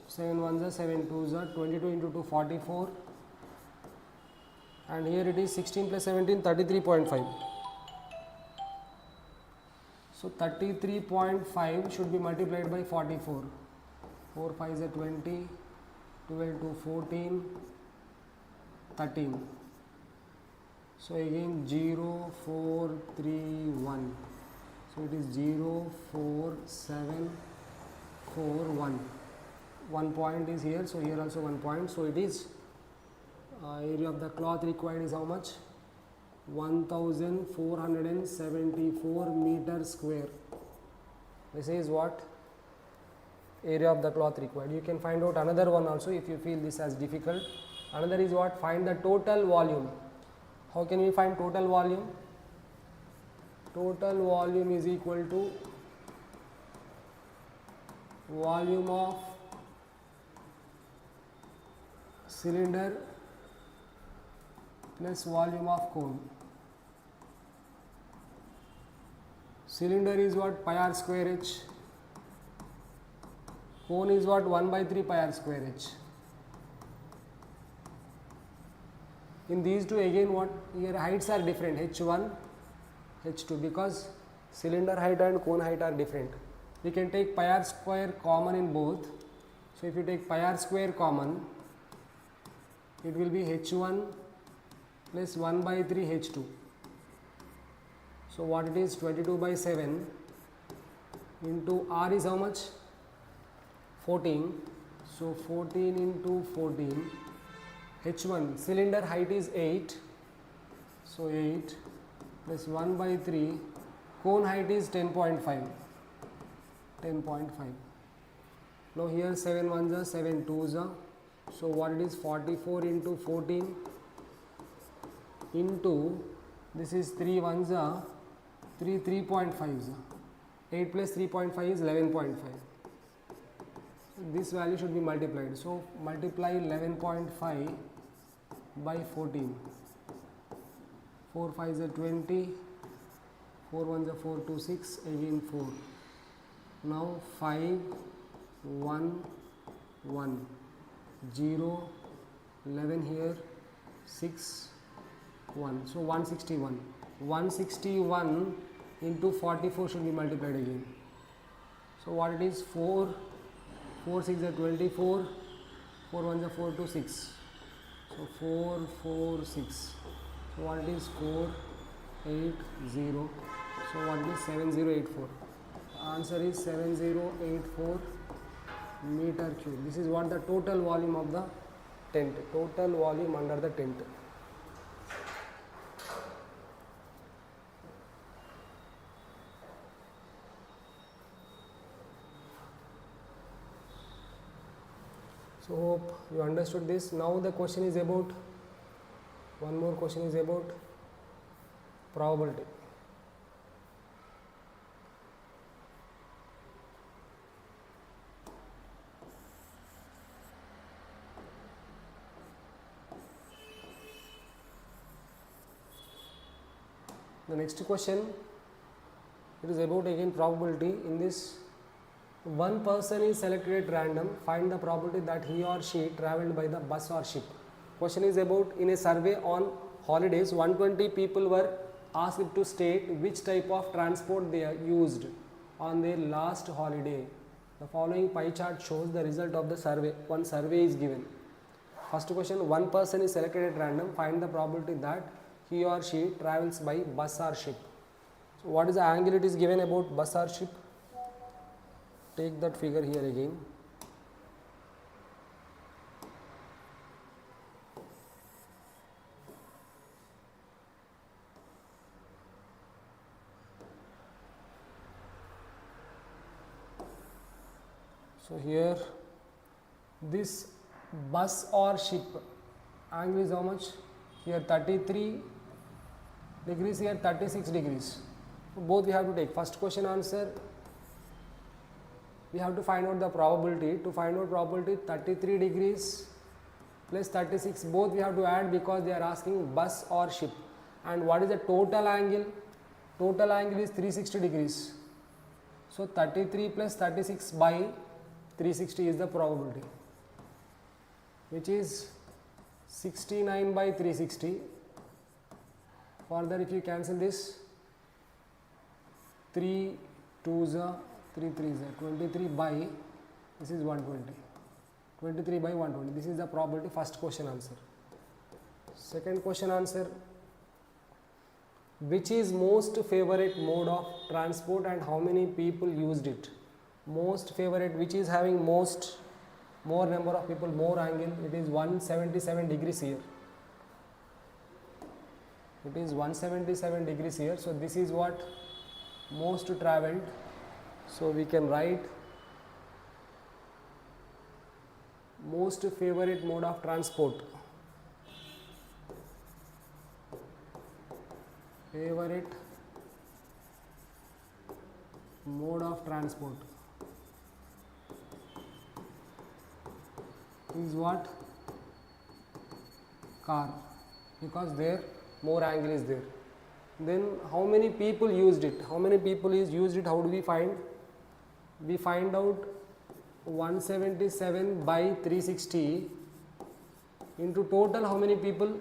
7 ones are 7 twos are 22 into 2 44, and here it is 16 plus 17 33.5. So 33.5 should be multiplied by 44. 4 5 is 20, 12 to 14, 13. So again 0 4 3 1. So it is 0 4 7 4 1. 1 point is here, so here also 1 point. So it is area of the cloth required is how much? 1474 meters square. This is what area of the cloth required. You can find out another one also if you feel this as difficult. Another is what? Find the total volume. How can we find total volume? Total volume is equal to volume of cylinder plus volume of cone. Cylinder is what? Pi r square h. Cone is what? 1 by 3 pi r square h. In these two again what? Here heights are different, h1, h2, because cylinder height and cone height are different. We can take pi r square common in both. So if you take pi r square common, it will be h1 plus 1 by 3 h2. So what it is? 22 by 7 into r is how much? 14. So 14 into 14. h1 cylinder height is 8. So 8 plus 1 by 3. Cone height is 10.5. 10.5. Now here 7 ones are 7 twos are. So what it is? 44 into 14 into this is 3 ones are 3 3.5s. 8 plus 3.5 is 11.5. This value should be multiplied. So multiply 11.5 by 14. 4 5 is 20. 4 1 is 4 2 6. Again 4. Now 5 1 1 0 11 here 6 1. So 161. 161 into 44 should be multiplied again. So what it is? 4 4 6 is 24. 4 1 is 4 2 6. So 4 4 6. So what it is? 4 8 0. So what it is? 7084. Answer is 7084 meter cube. This is what the total volume of the tent. Total volume under the tent. So hope you understood this. Now the question is about, one more question is about probability. The next question, it is about again probability. In this, one person is selected at random. Find the probability that he or she travelled by the bus or ship. Question is about, in a survey on holidays, 120 people were asked to state which type of transport they used on their last holiday. The following pie chart shows the result of the survey. One survey is given. First question, one person is selected at random. Find the probability that he or she travels by bus or ship. So what is the angle it is given about bus or ship? Take that figure here again. So here this bus or ship angle is how much? Here 33 degrees, here 36 degrees. So both we have to take. First question answer, we have to find out the probability. To find out probability, 33 degrees plus 36, both we have to add because they are asking bus or ship. And what is the total angle? Total angle is 360 degrees. So 33 plus 36 by 360 is the probability, which is 69 by 360. Further, if you cancel this, 3 2s are 3 3s are 23 by, this is 120, 23 by 120. This is the probability, first question answer. Second question answer, which is most favorite mode of transport and how many people used it? Most favorite, which is having more number of people, more angle, it is 177 degrees here. It is 177 degrees here. So this is what most traveled. So we can write most favorite mode of transport. Favorite mode of transport is what? Car, because there more angle is there. Then how many people used it? How many people is used it? How do we find? We find out 177 by 360 into total how many people?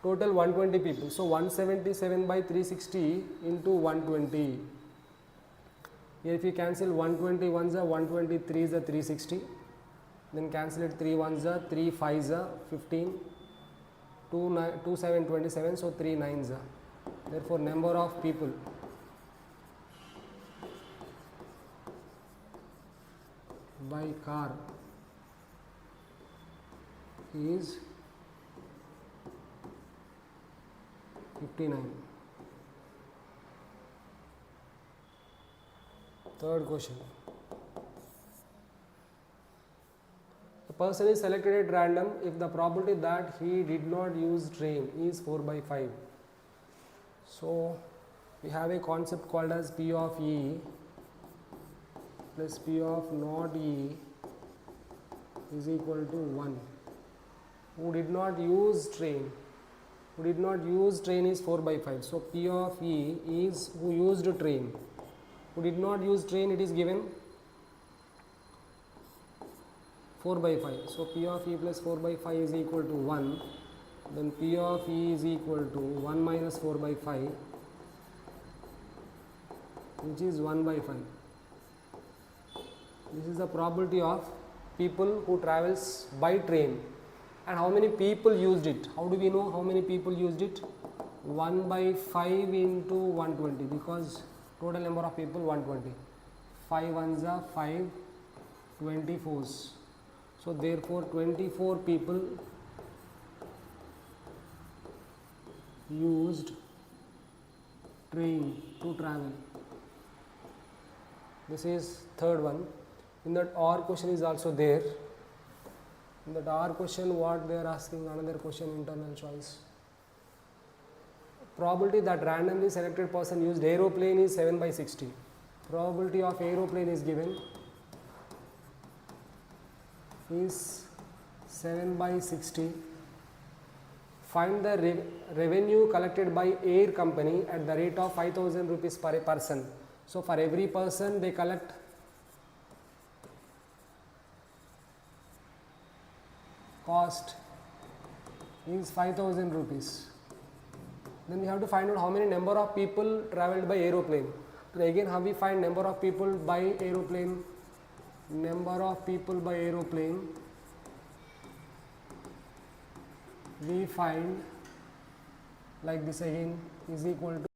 Total 120 people. So 177 by 360 into 120. Here if you cancel 120 ones are 123 is a 360. Then cancel it 3 ones are 3 5s are 15. 2 7 27, so 3 9s are. Therefore number of people by car is 59. Third question. A person is selected at random if the probability that he did not use train is 4 by 5. So we have a concept called as P of E plus P of not E is equal to 1. Who did not use train? Who did not use train is 4 by 5. So P of E is who used train. Who did not use train, it is given 4 by 5. So P of E plus 4 by 5 is equal to 1. Then P of E is equal to 1 minus 4 by 5, which is 1 by 5. This is the probability of people who travels by train. And how many people used it? How do we know how many people used it? 1 by 5 into 120, because total number of people 120. 5 ones are 5, 24s. So therefore 24 people used train to travel. This is third one. In that OR question is also there. In that OR question, what they are asking, another question, internal choice. Probability that randomly selected person used aeroplane is 7 by 60. Probability of aeroplane is given is 7 by 60. Find the revenue collected by air company at the rate of 5,000 rupees per person. So for every person they collect cost is 5,000 rupees. Then we have to find out how many number of people travelled by aeroplane. So again, how we find number of people by aeroplane? Number of people by aeroplane we find like this again is equal to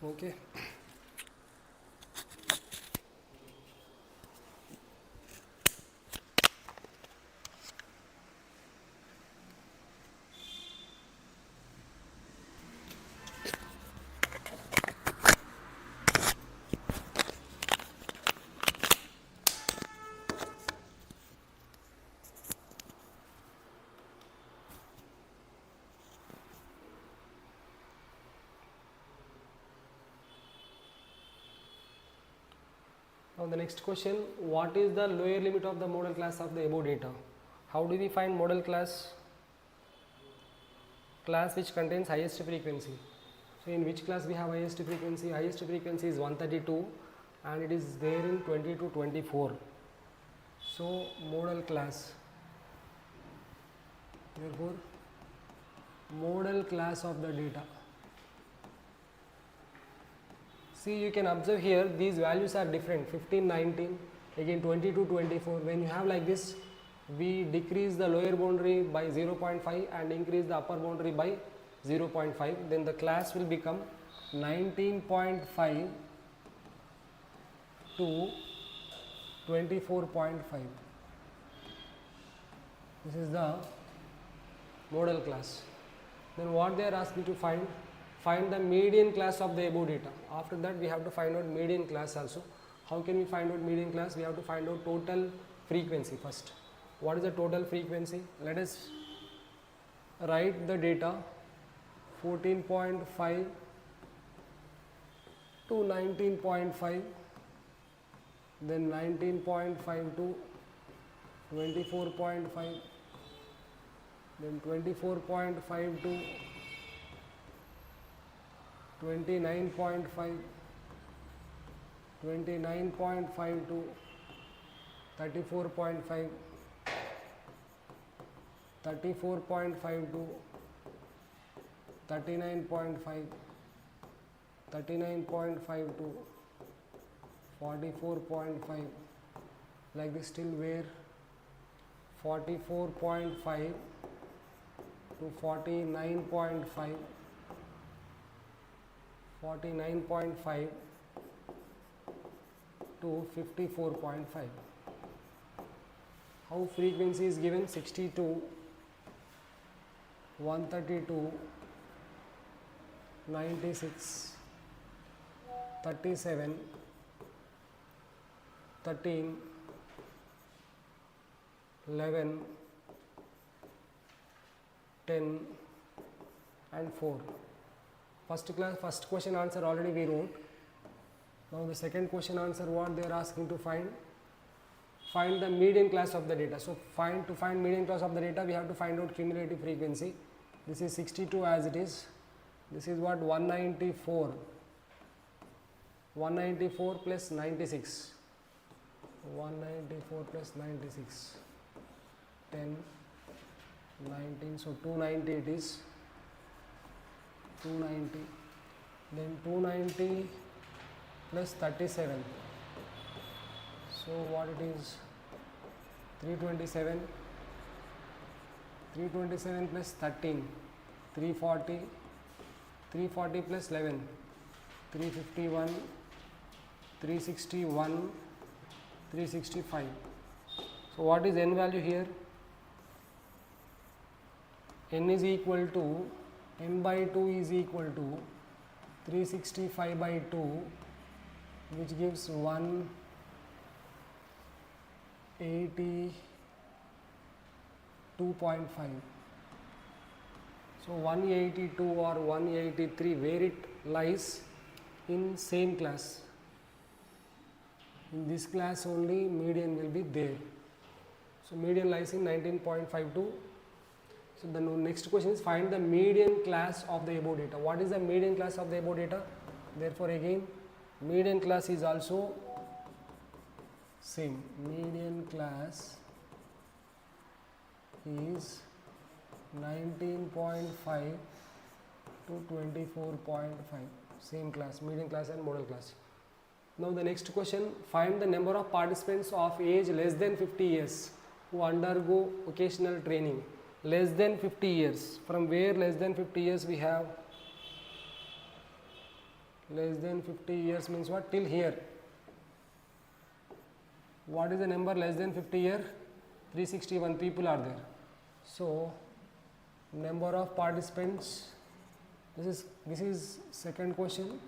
Okay. Now the next question, what is the lower limit of the model class of the above data? How do we find model class? Class which contains highest frequency. So in which class we have highest frequency? Highest frequency is 132 and it is there in 20 to 24. So model class. Therefore, model class of the data. See, you can observe here these values are different, 15, 19, again 22, 24. When you have like this, we decrease the lower boundary by 0.5 and increase the upper boundary by 0.5. Then the class will become 19.5 to 24.5. This is the model class. Then what they are asking to find? Find the median class of the above data. After that we have to find out median class also. How can we find out median class? We have to find out total frequency first. What is the total frequency? Let us write the data 14.5 to 19.5, then 19.5 to 24.5, then 24.5 to 29.5, 29.5 to 34.5, 34.5 to 39.5, 39.5 to 44.5, like this till where 44.5 to 49.5, 49.5 to 54.5. How frequency is given? 62, 132, 96, 37, 13, 11, 10 and 4. First question answer already we wrote. Now the second question answer, what they are asking to find? Find the median class of the data. So to find median class of the data, we have to find out cumulative frequency. This is 62 as it is. This is what? 194. 194 plus 96. 194 plus 96. 10, 19. So 290 it is. 290. Then 290 plus 37. So what it is? 327. 327 plus 13. 340. 340 plus 11. 351. 361. 365. So what is n value here? N is equal to, n by 2 is equal to 365 by 2, which gives 182.5. So 182 or 183, where it lies? In same class. In this class only median will be there. So median lies in 19.52. So the next question is, find the median class of the above data. What is the median class of the above data? Therefore again median class is also same. Median class is 19.5 to 24.5. Same class, median class and model class. Now the next question, find the number of participants of age less than 50 years who undergo occasional training. Less than 50 years. From where less than 50 years we have? less than 50 years means what? Till here. What is the number less than 50 year? 361 people are there. So number of participants, this is second question.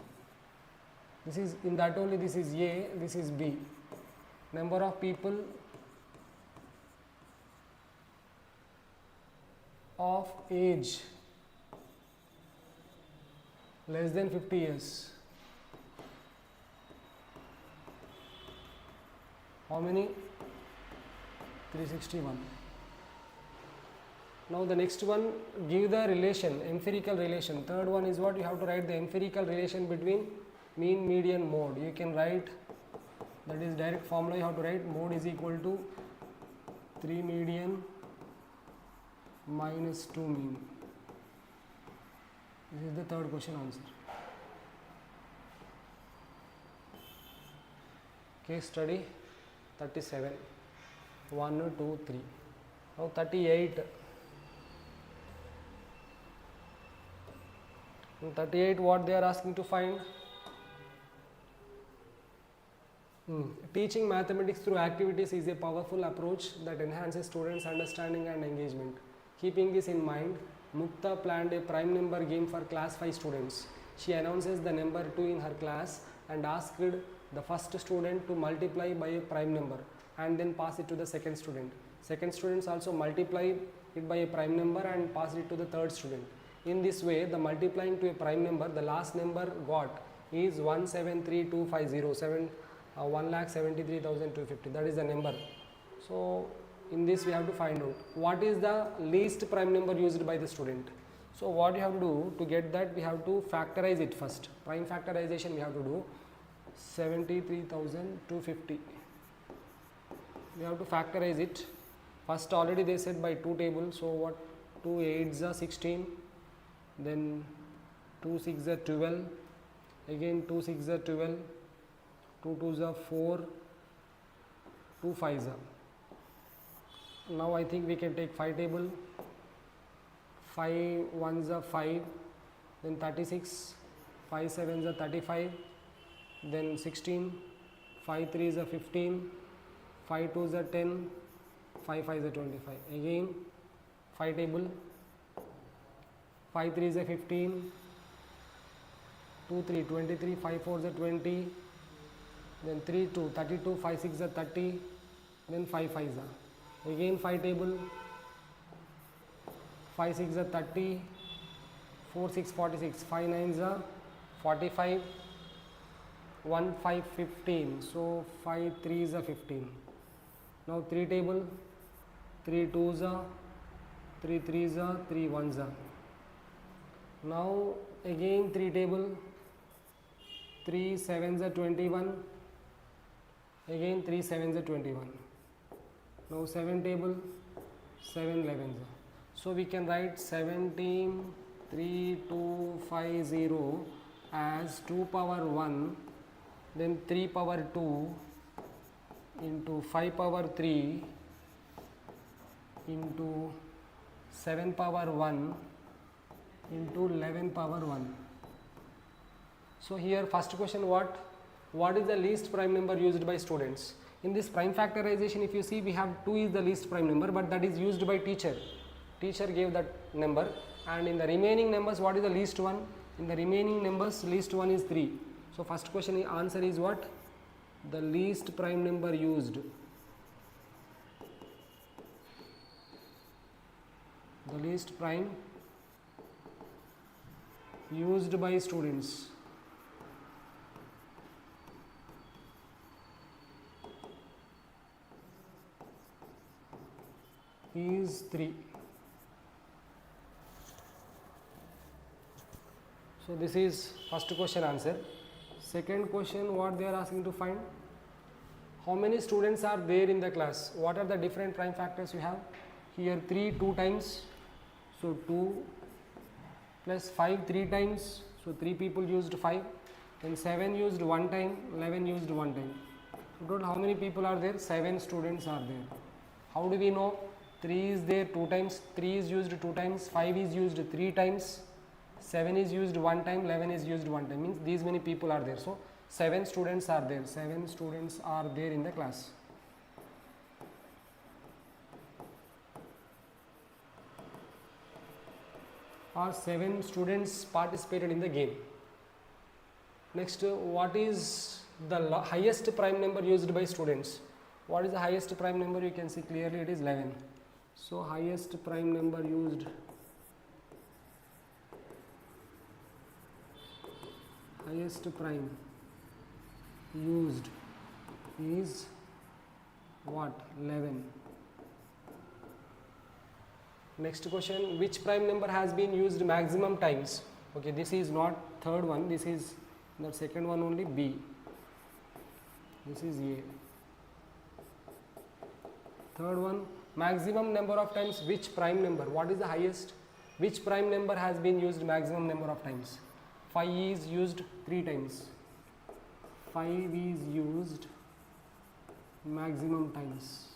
This is in that only, this is A, this is B. Number of people of age less than 50 years. How many? 361. Now the next one, give the relation, empirical relation. Third one is what? You have to write the empirical relation between mean, median, mode. You can write, that is direct formula. You have to write mode is equal to 3 median minus 2 mean. This is the third question answer. Case study 37. 1, 2, 3. Now 38. In 38, what they are asking to find? Teaching mathematics through activities is a powerful approach that enhances students' understanding and engagement. Keeping this in mind, Mukta planned a prime number game for class 5 students. She announces the number 2 in her class and asked the first student to multiply by a prime number and then pass it to the second student. Second students also multiply it by a prime number and pass it to the third student. In this way, the multiplying to a prime number, the last number got is 173,250, 1,73,250. That is the number. So in this we have to find out what is the least prime number used by the student. So what you have to do to get that, we have to factorize it first. Prime factorization we have to do 73,250. We have to factorize it. First already they said by 2 tables. So what? 2 8s are 16. Then 2 6s are 12. Again 2 6s are 12. 2 2s are 4. 2 5s are. Now I think we can take 5 table. 5 1s are 5. Then 36. 5 7s are 35. Then 16. 5 3s are 15. 5 2s are 10. 5 5s are 25. Again 5 table. 5 3s are 15. 2 3 23. 5 4s are 20. Then 3 2 32. 5 6 are 30. Then 5 5s are. Again 5 table. 5 6 are 30. 4 6 46. 5 9s are 45. 1 5 15. So 5 3s are 15. Now 3 table. 3 2s are. 3 3s are. 3 1s are. Now again 3 table. 3 7s are 21. Again 3 7s are 21. Now 7 table. 7 11s are. So we can write 17,3250 as 2 power 1, then 3 power 2 into 5 power 3 into 7 power 1 into 11 power 1. So here first question, what is the least prime number used by students? In this prime factorization, if you see, we have 2 is the least prime number, but that is used by teacher. Teacher gave that number, and in the remaining numbers, what is the least one? In the remaining numbers, least one is 3. So first question answer is what? The least prime number used. The least prime used by students is 3. So this is first question answer. Second question, what they are asking to find? How many students are there in the class? What are the different prime factors you have? Here 3 2 times, so 2, plus 5 3 times, so 3 people used 5, then 7 used 1 time, 11 used 1 time. So total how many people are there? 7 students are there. How do we know? 3 is there 2 times, 3 is used 2 times, 5 is used 3 times, 7 is used one time, 11 is used one time, means these many people are there. So 7 students are there, 7 students are there in the class. Or 7 students participated in the game. Next, what is the highest prime number used by students? What is the highest prime number? You can see clearly it is 11. So highest prime number used, highest prime used is what? 11. Next question, which prime number has been used maximum times? Okay, this is not third one, this is the second one only, B. This is A. Third one, maximum number of times which prime number? What is the highest? Which prime number has been used maximum number of times? 5 is used 3 times. 5 is used maximum times.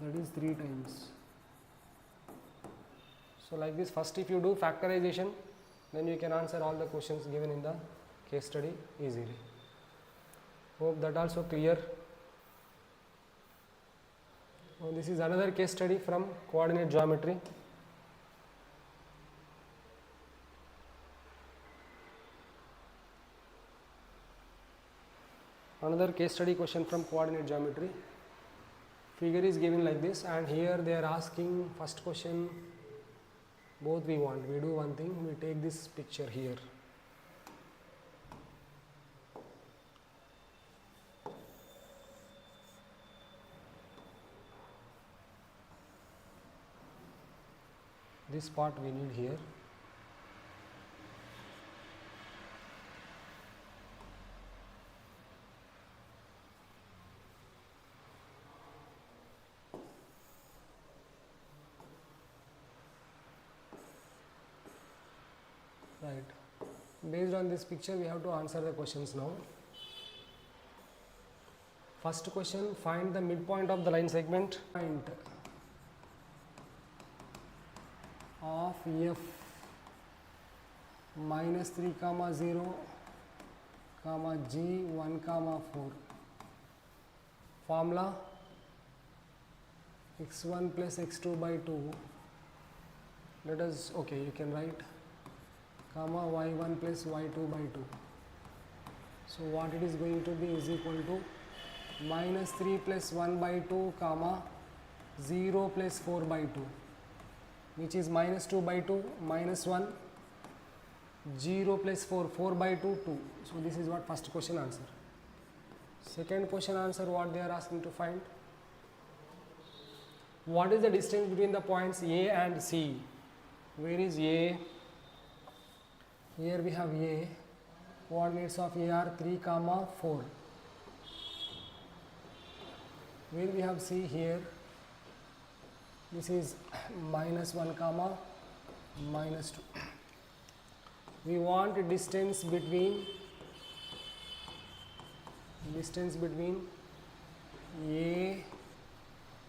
That is 3 times. So like this, first if you do factorization, then you can answer all the questions given in the case study easily. Hope that also clear. Now this is another case study from coordinate geometry. Another case study question from coordinate geometry. Figure is given like this, and here they are asking first question, both we want. We do one thing, we take this picture here. This part we need here. Right. Based on this picture, we have to answer the questions now. First question, find the midpoint of the line segment. Point of F minus 3 comma 0 comma G 1 comma 4. Formula x1 plus x2 by 2. Let us, okay, you can write comma y1 plus y2 by 2. So what it is going to be is equal to minus 3 plus 1 by 2 comma 0 plus 4 by 2, which is minus 2 by 2, minus 1, 0 plus 4, 4 by 2, 2. So this is what first question answer. Second question answer, what they are asking to find. What is the distance between the points A and C? Where is A? Here we have A. Coordinates of A are 3 comma 4. Where we have C here? This is minus 1 comma minus 2. We want a distance between A.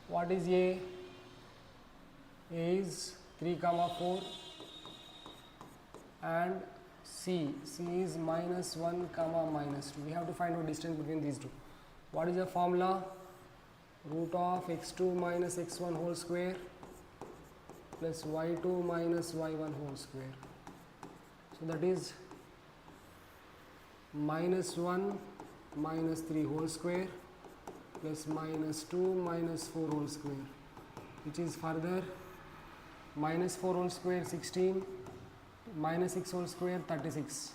What is A? A is 3 comma 4 and C is minus 1 comma minus 2. We have to find out distance between these two. What is the formula? Root of x2 minus x1 whole square plus y2 minus y1 whole square. So that is minus 1 minus 3 whole square plus minus 2 minus 4 whole square, which is further minus 4 whole square 16, minus 6 whole square 36.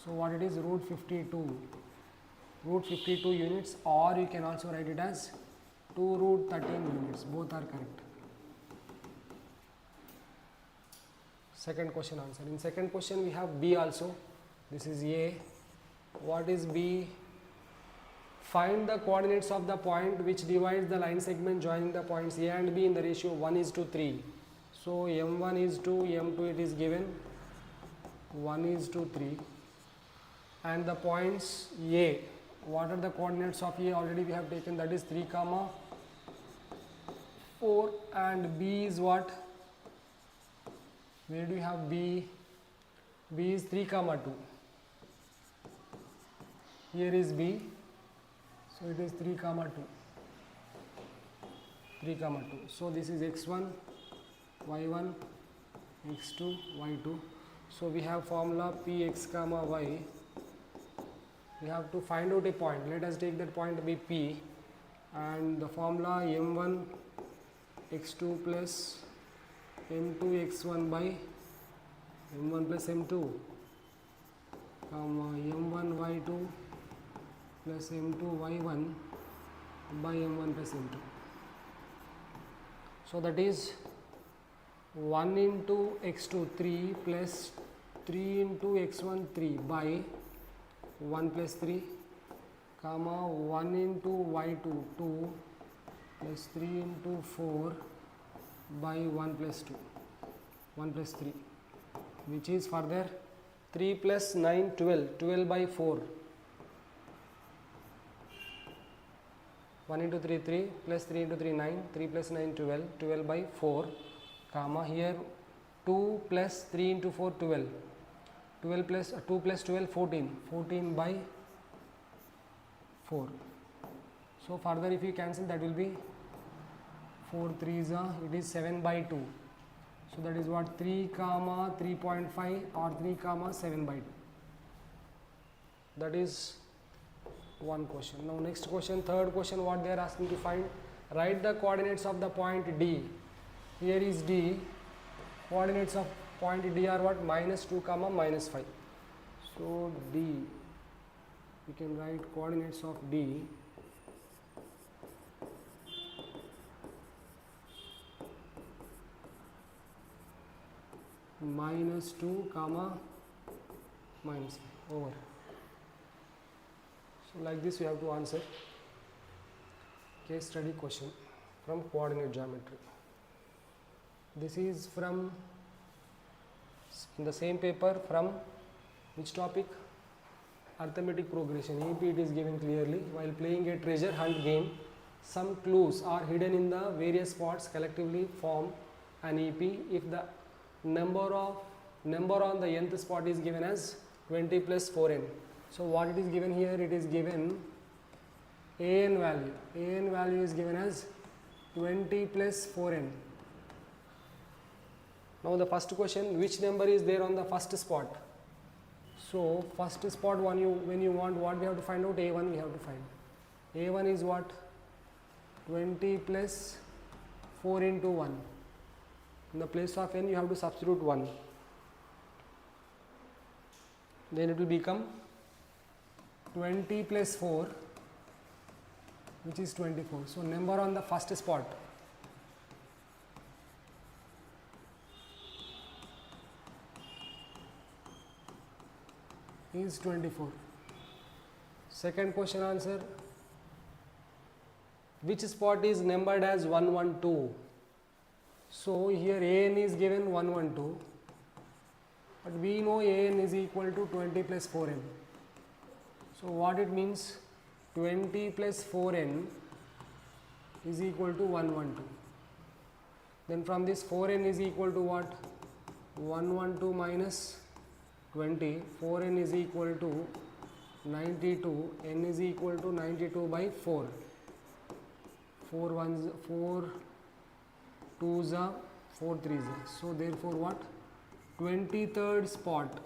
So what it is? Root 52. Root 52 units, or you can also write it as 2 root 13 units. Both are correct. Second question answer. In second question we have B also. This is A. What is B? Find the coordinates of the point which divides the line segment joining the points A and B in the ratio 1:3. So M1 is to M2 it is given 1:3, and the points A, what are the coordinates of A? Already we have taken, that is 3 comma 4, and B is what? Where do you have B? B is 3 comma 2. Here is B, so it is 3 comma 2. 3 comma 2. So this is x1, y1, x2, y2. So we have formula px comma y. We have to find out a point. Let us take that point to be P, and the formula m1 x2 plus m2 x1 by m1 plus m2 comma m1 y2 plus m2 y1 by m1 plus m2. So that is 1 into x2 3 plus 3 into x1 3 by 1 plus 3 comma 1 into y2 2 plus 3 into 4 by 1 plus 2 1 plus 3, which is further 3 plus 9 12 12 by 4 1 into 3 3 plus 3 into 3 9 3 plus 9 12 12 by 4 comma here 2 plus 3 into 4 12 12 plus 2 plus 12 14 14 by 4. So further if you cancel, that will be 4 3s it is 7 by 2. So that is what 3 comma 3.5 or 3 comma 7 by 2. That is one question. Now next question, third question, what they are asking to find. Write the coordinates of the point D. Here is D. Coordinates of point D are what? Minus 2 comma minus 5. So D, we can write coordinates of D minus 2 comma minus 5 over. So like this we have to answer case study question from coordinate geometry. This is from in the same paper from which topic? Arithmetic progression. EP it is given clearly. While playing a treasure hunt game, some clues are hidden in the various spots, collectively form an EP if the number on the nth spot is given as 20 plus 4n. So what it is given here? It is given an value. An value is given as 20 plus 4n. Now the first question, which number is there on the first spot? So first spot when you want, what we have to find out? A1 we have to find. A1 is what? 20 plus 4 into 1. In the place of n you have to substitute 1. Then it will become 20 plus 4, which is 24. So number on the first spot is 24. Second question answer, which spot is numbered as 112? So here an is given 112, but we know an is equal to 20 plus 4n. So what it means? 20 plus 4n is equal to 112. Then from this 4n is equal to what? 112 minus 20, 4n is equal to 92, n is equal to 92 by 4. 4 1s, 4 2s, 4 3s. So therefore what? 23rd spot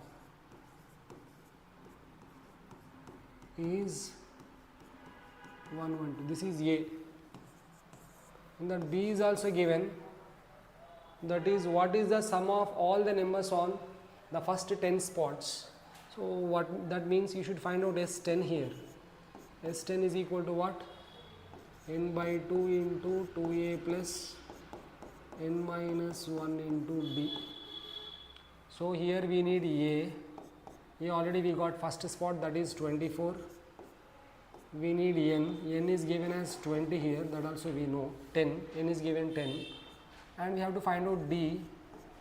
is 112. This is A. And then B is also given. That is, what is the sum of all the numbers on the first 10 spots? So what that means, you should find out S10 here. S10 is equal to what? N by 2 into 2A plus n minus 1 into D. So here we need A. A already we got first spot, that is 24. We need n. N is given as 20 here, that also we know. 10. N is given 10. And we have to find out D.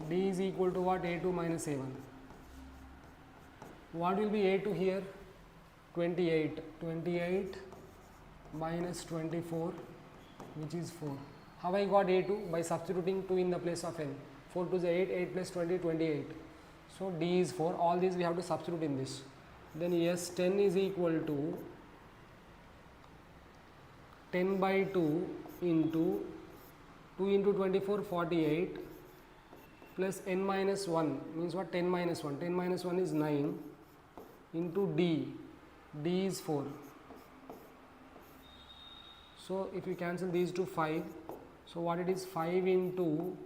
D is equal to what? A2 minus A1. What will be A2 here? 28. 28 minus 24, which is 4. How I got A2? By substituting 2 in the place of n. 4 to the 8, 8 plus 20, 28. So D is 4. All these we have to substitute in this. Then yes, 10 is equal to 10 by 2 into 2 into 24, 48 plus n minus 1 means what? 10 minus 1. 10 minus 1 is 9 into D. D is 4. So if you cancel these two, 5. So what it is? 5 into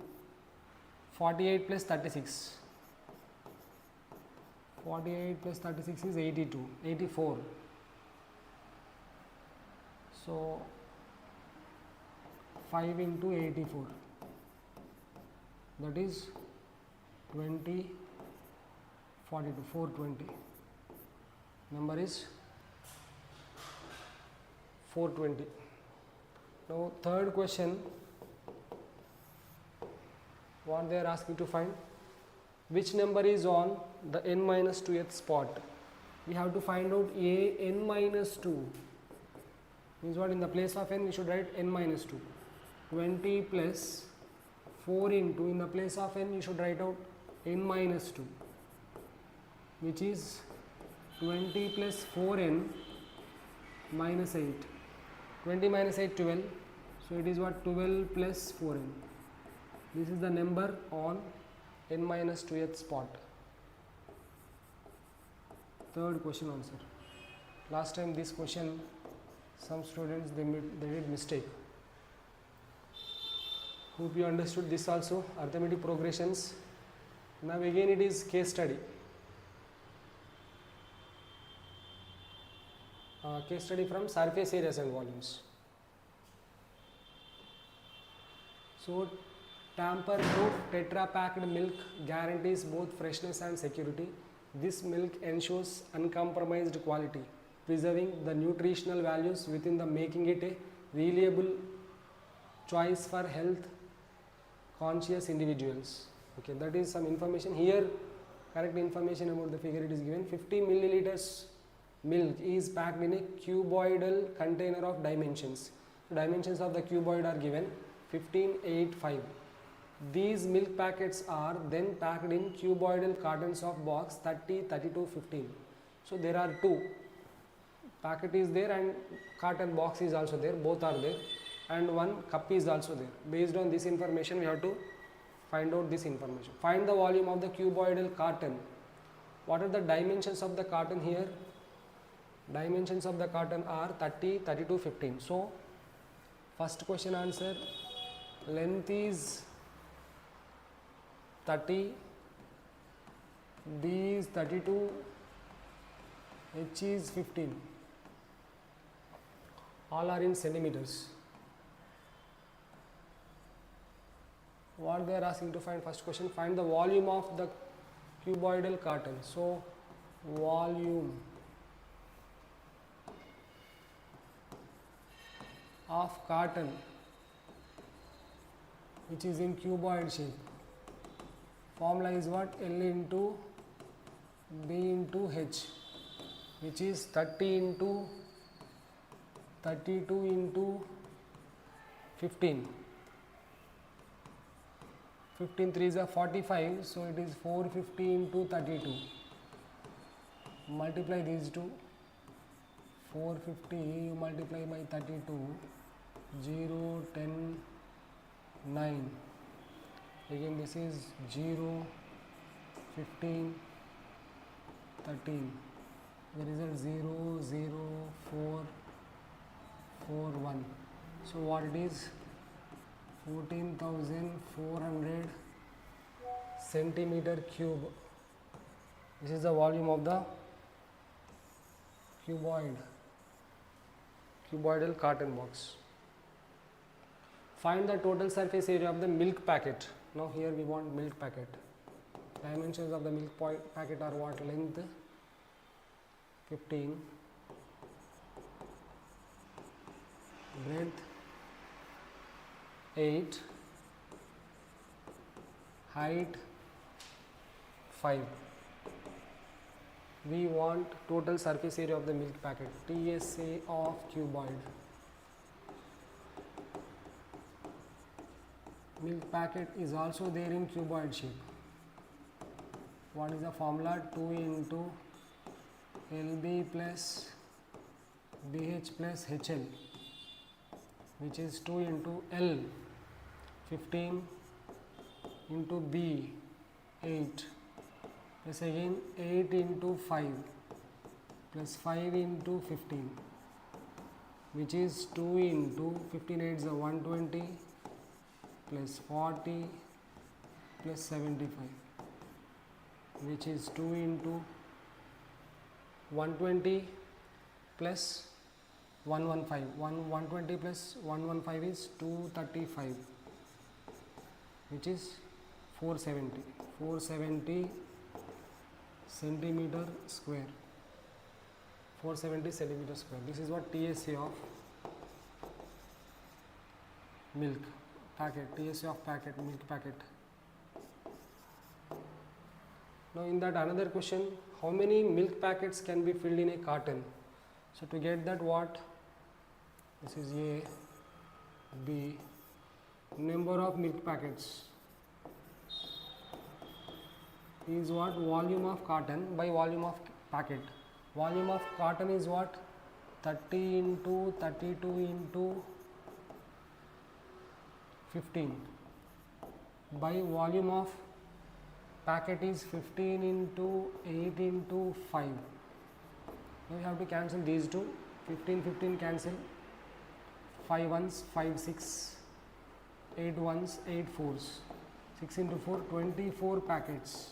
48 plus 36. 48 plus 36 is 82, 84. So 5 into 84, that is 20, 42, 420. Number is 420. Now third question, what they are asking to find, which number is on the n minus 2th spot. We have to find out a n minus 2 means what? In the place of n we should write n minus 2. 20 plus 4 into, in the place of n you should write out n minus 2, which is 20 plus 4n minus 8. 20 minus 8, 12. So it is what? 12 plus 4n. This is the number on n minus 2th spot. Third question answer. Last time this question, some students they did mistake. Hope you understood this also. Arithmetic progressions. Now again it is case study. Case study from surface areas and volumes. So tamper-proof tetra-packed milk guarantees both freshness and security. This milk ensures uncompromised quality, preserving the nutritional values within the, making it a reliable choice for health conscious individuals. Okay, that is some information here. Correct information about the figure it is given. 50 milliliters milk is packed in a cuboidal container of dimensions. The dimensions of the cuboid are given 15, 8, 5. These milk packets are then packed in cuboidal cartons of box 30, 32, 15. So there are two. Packet is there and carton box is also there. Both are there. And one cup is also there. Based on this information, we have to find out this information. Find the volume of the cuboidal carton. What are the dimensions of the carton here? Dimensions of the carton are 30, 32, 15. So first question answer, length is 30, B is 32, H is 15. All are in centimeters. What they are asking to find? First question, find the volume of the cuboidal carton. So volume of carton which is in cuboid shape. Formula is what? L into B into H, which is 30 into 32 into 15. 15 3s are 45, so it is 450 into 32. Multiply these two. 450 you multiply by 32, 0, 10, 9. Again this is 0, 15, 13. The result 0, 0, 4, 4, 1. So what it is? 14,400 centimeter cube. This is the volume of the cuboidal carton box. Find the total surface area of the milk packet. Now here we want milk packet. Dimensions of the milk packet are what? Length 15, breadth 8, height 5. We want total surface area of the milk packet, TSA of cuboid. milk packet is also there in cuboid shape. What is the formula? 2 into LB plus BH plus HL, which is 2 into L 15 into B 8 plus again 8 into 5 plus 5 into 15, which is 2 into 15 8 is 120 plus 40 plus 75, which is 2 into 120 plus 115. 120 plus 115 is 235, which is 470 centimeter square. 470 centimeter square. This is what TSA of milk packet, TSA of packet, milk packet. Now in that another question, how many milk packets can be filled in a carton? So to get that, what? This is A, B, number of milk packets is what? Volume of carton by volume of packet. Volume of carton is what? 30 into 32 into 15 by volume of packet is 15 into 8 into 5. Now we have to cancel these two. 15 cancel, 5 ones 5 6, 8 ones 8 fours, 6 into 4 24 packets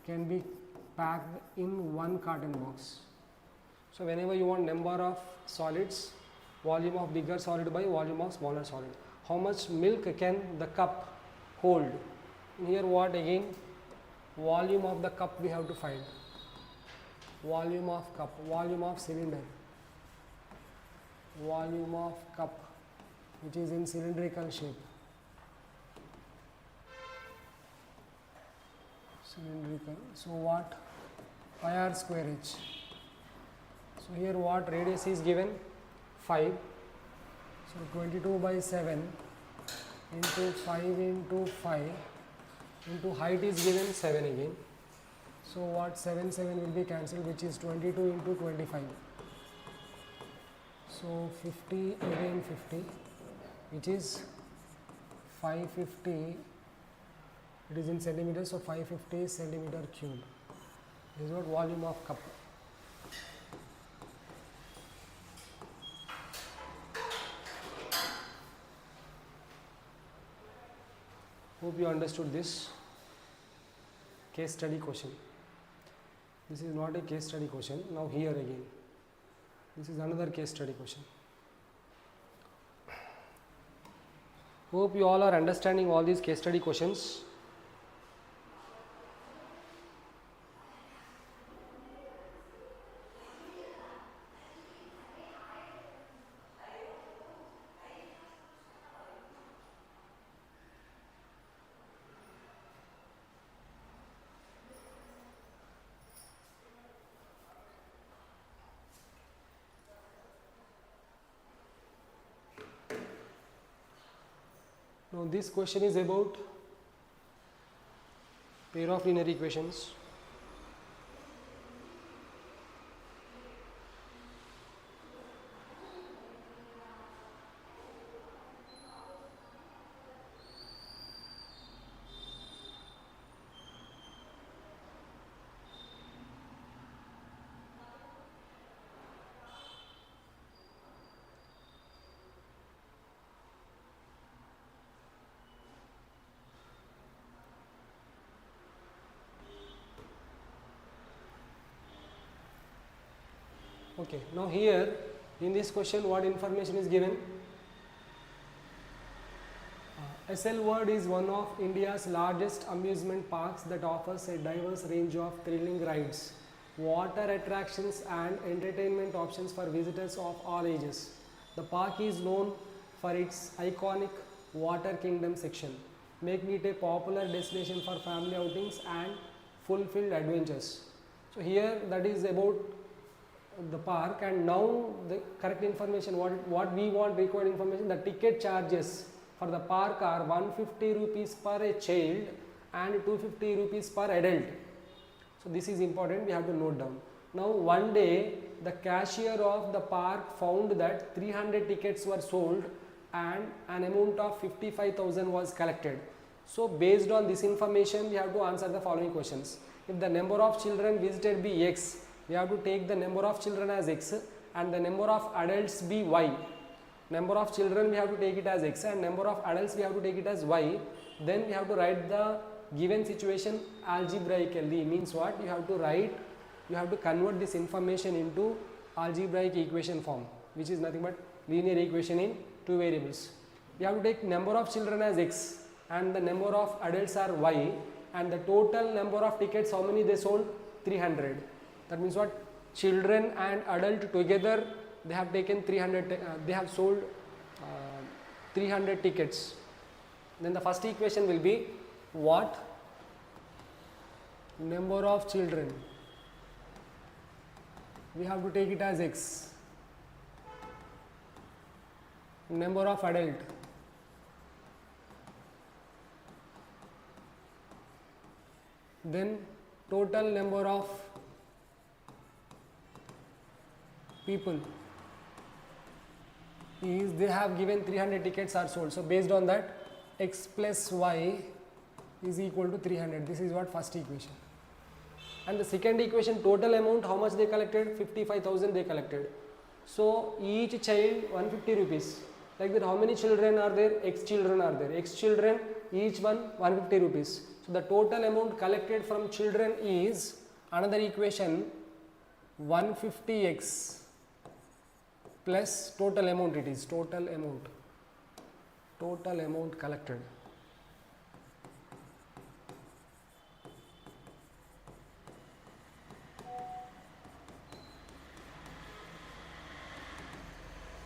can be packed in one carton box. So whenever you want number of solids, volume of bigger solid by volume of smaller solid. How much milk can the cup hold? Here what again? Volume of the cup we have to find. Volume of cup, volume of cylinder, volume of cup which is in cylindrical shape. Cylindrical. So what? Pi r square h. So here what? Radius is given 5. So 22 by 7 into 5 into 5 into height is given 7 again. So what? 7 will be cancelled, which is 22 into 25. So 50 again 50, which is 550. It is in centimeters, so 550 centimeter cube. This is what volume of cup. Hope you understood this case study question. This is not a case study question. Now here again, this is another case study question. Hope you all are understanding all these case study questions. Now this question is about pair of linear equations. Okay, now here in this question what information is given? SL World is one of India's largest amusement parks that offers a diverse range of thrilling rides, water attractions and entertainment options for visitors of all ages. The park is known for its iconic Water Kingdom section, making it a popular destination for family outings and fulfilled adventures. So here that is about the park, and now the correct information, what we want, required information, the ticket charges for the park are 150 rupees per a child and 250 rupees per adult. So this is important, we have to note down. Now one day the cashier of the park found that 300 tickets were sold and an amount of 55,000 was collected. So based on this information we have to answer the following questions. If the number of children visited be x, we have to take the number of children as x and the number of adults be y. Number of children we have to take it as x and number of adults we have to take it as y. Then we have to write the given situation algebraically. Means what? You have to convert this information into algebraic equation form, which is nothing but linear equation in two variables. We have to take number of children as x and the number of adults are y, and the total number of tickets, how many they sold? 300. That means what? Children and adult together they have taken 300, they have sold 300 tickets. Then the first equation will be what? Number of children, we have to take it as x. Number of adult, then total number of people is, they have given 300 tickets are sold. So based on that, x plus y is equal to 300. This is what first equation. And the second equation, total amount, how much they collected? 55,000 they collected. So each child 150 rupees. Like that, how many children are there? X children are there. X children, each one 150 rupees. So the total amount collected from children is, another equation, 150x plus total amount, it is total amount collected.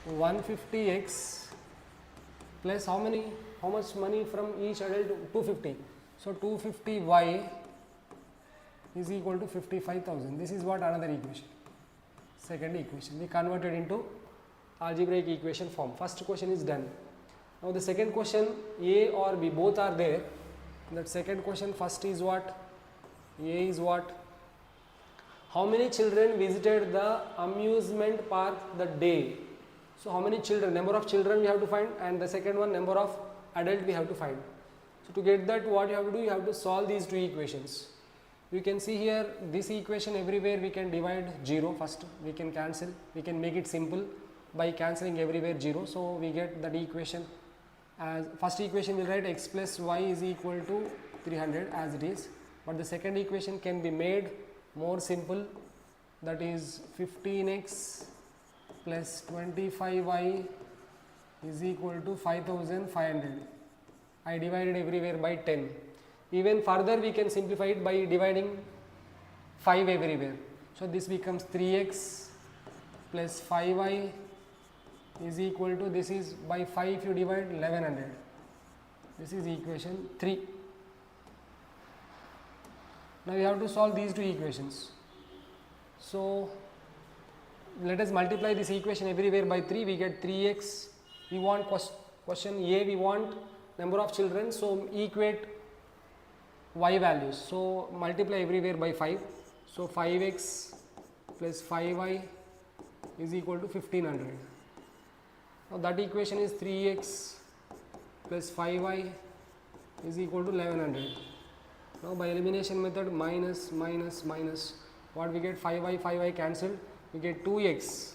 $150x plus how much money from each adult? 250. So 250y is equal to 55,000. This is what another equation. Second equation we converted into algebraic equation form. First question is done. Now the second question, A or B both are there. That second question, first is what? A is what? How many children visited the amusement park the day? So how many children, number of children we have to find, and the second one, number of adult we have to find. So to get that, what you have to do, you have to solve these two equations. You can see here this equation, everywhere we can divide 0 first, we can cancel, we can make it simple by cancelling everywhere 0. So we get that equation as, first equation we write x plus y is equal to 300 as it is, but the second equation can be made more simple, that is 15x plus 25y is equal to 5500. I divided everywhere by 10. Even further we can simplify it by dividing 5 everywhere. So this becomes 3x plus 5y is equal to, this is by 5 if you divide 1100. This is equation 3. Now we have to solve these two equations. So let us multiply this equation everywhere by 3, we get 3x. We want question A, we want number of children, so equate y values. So multiply everywhere by 5. So 5x plus 5y is equal to 1500. Now that equation is 3x plus 5y is equal to 1100. Now by elimination method, minus, what we get? 5y cancelled, we get 2x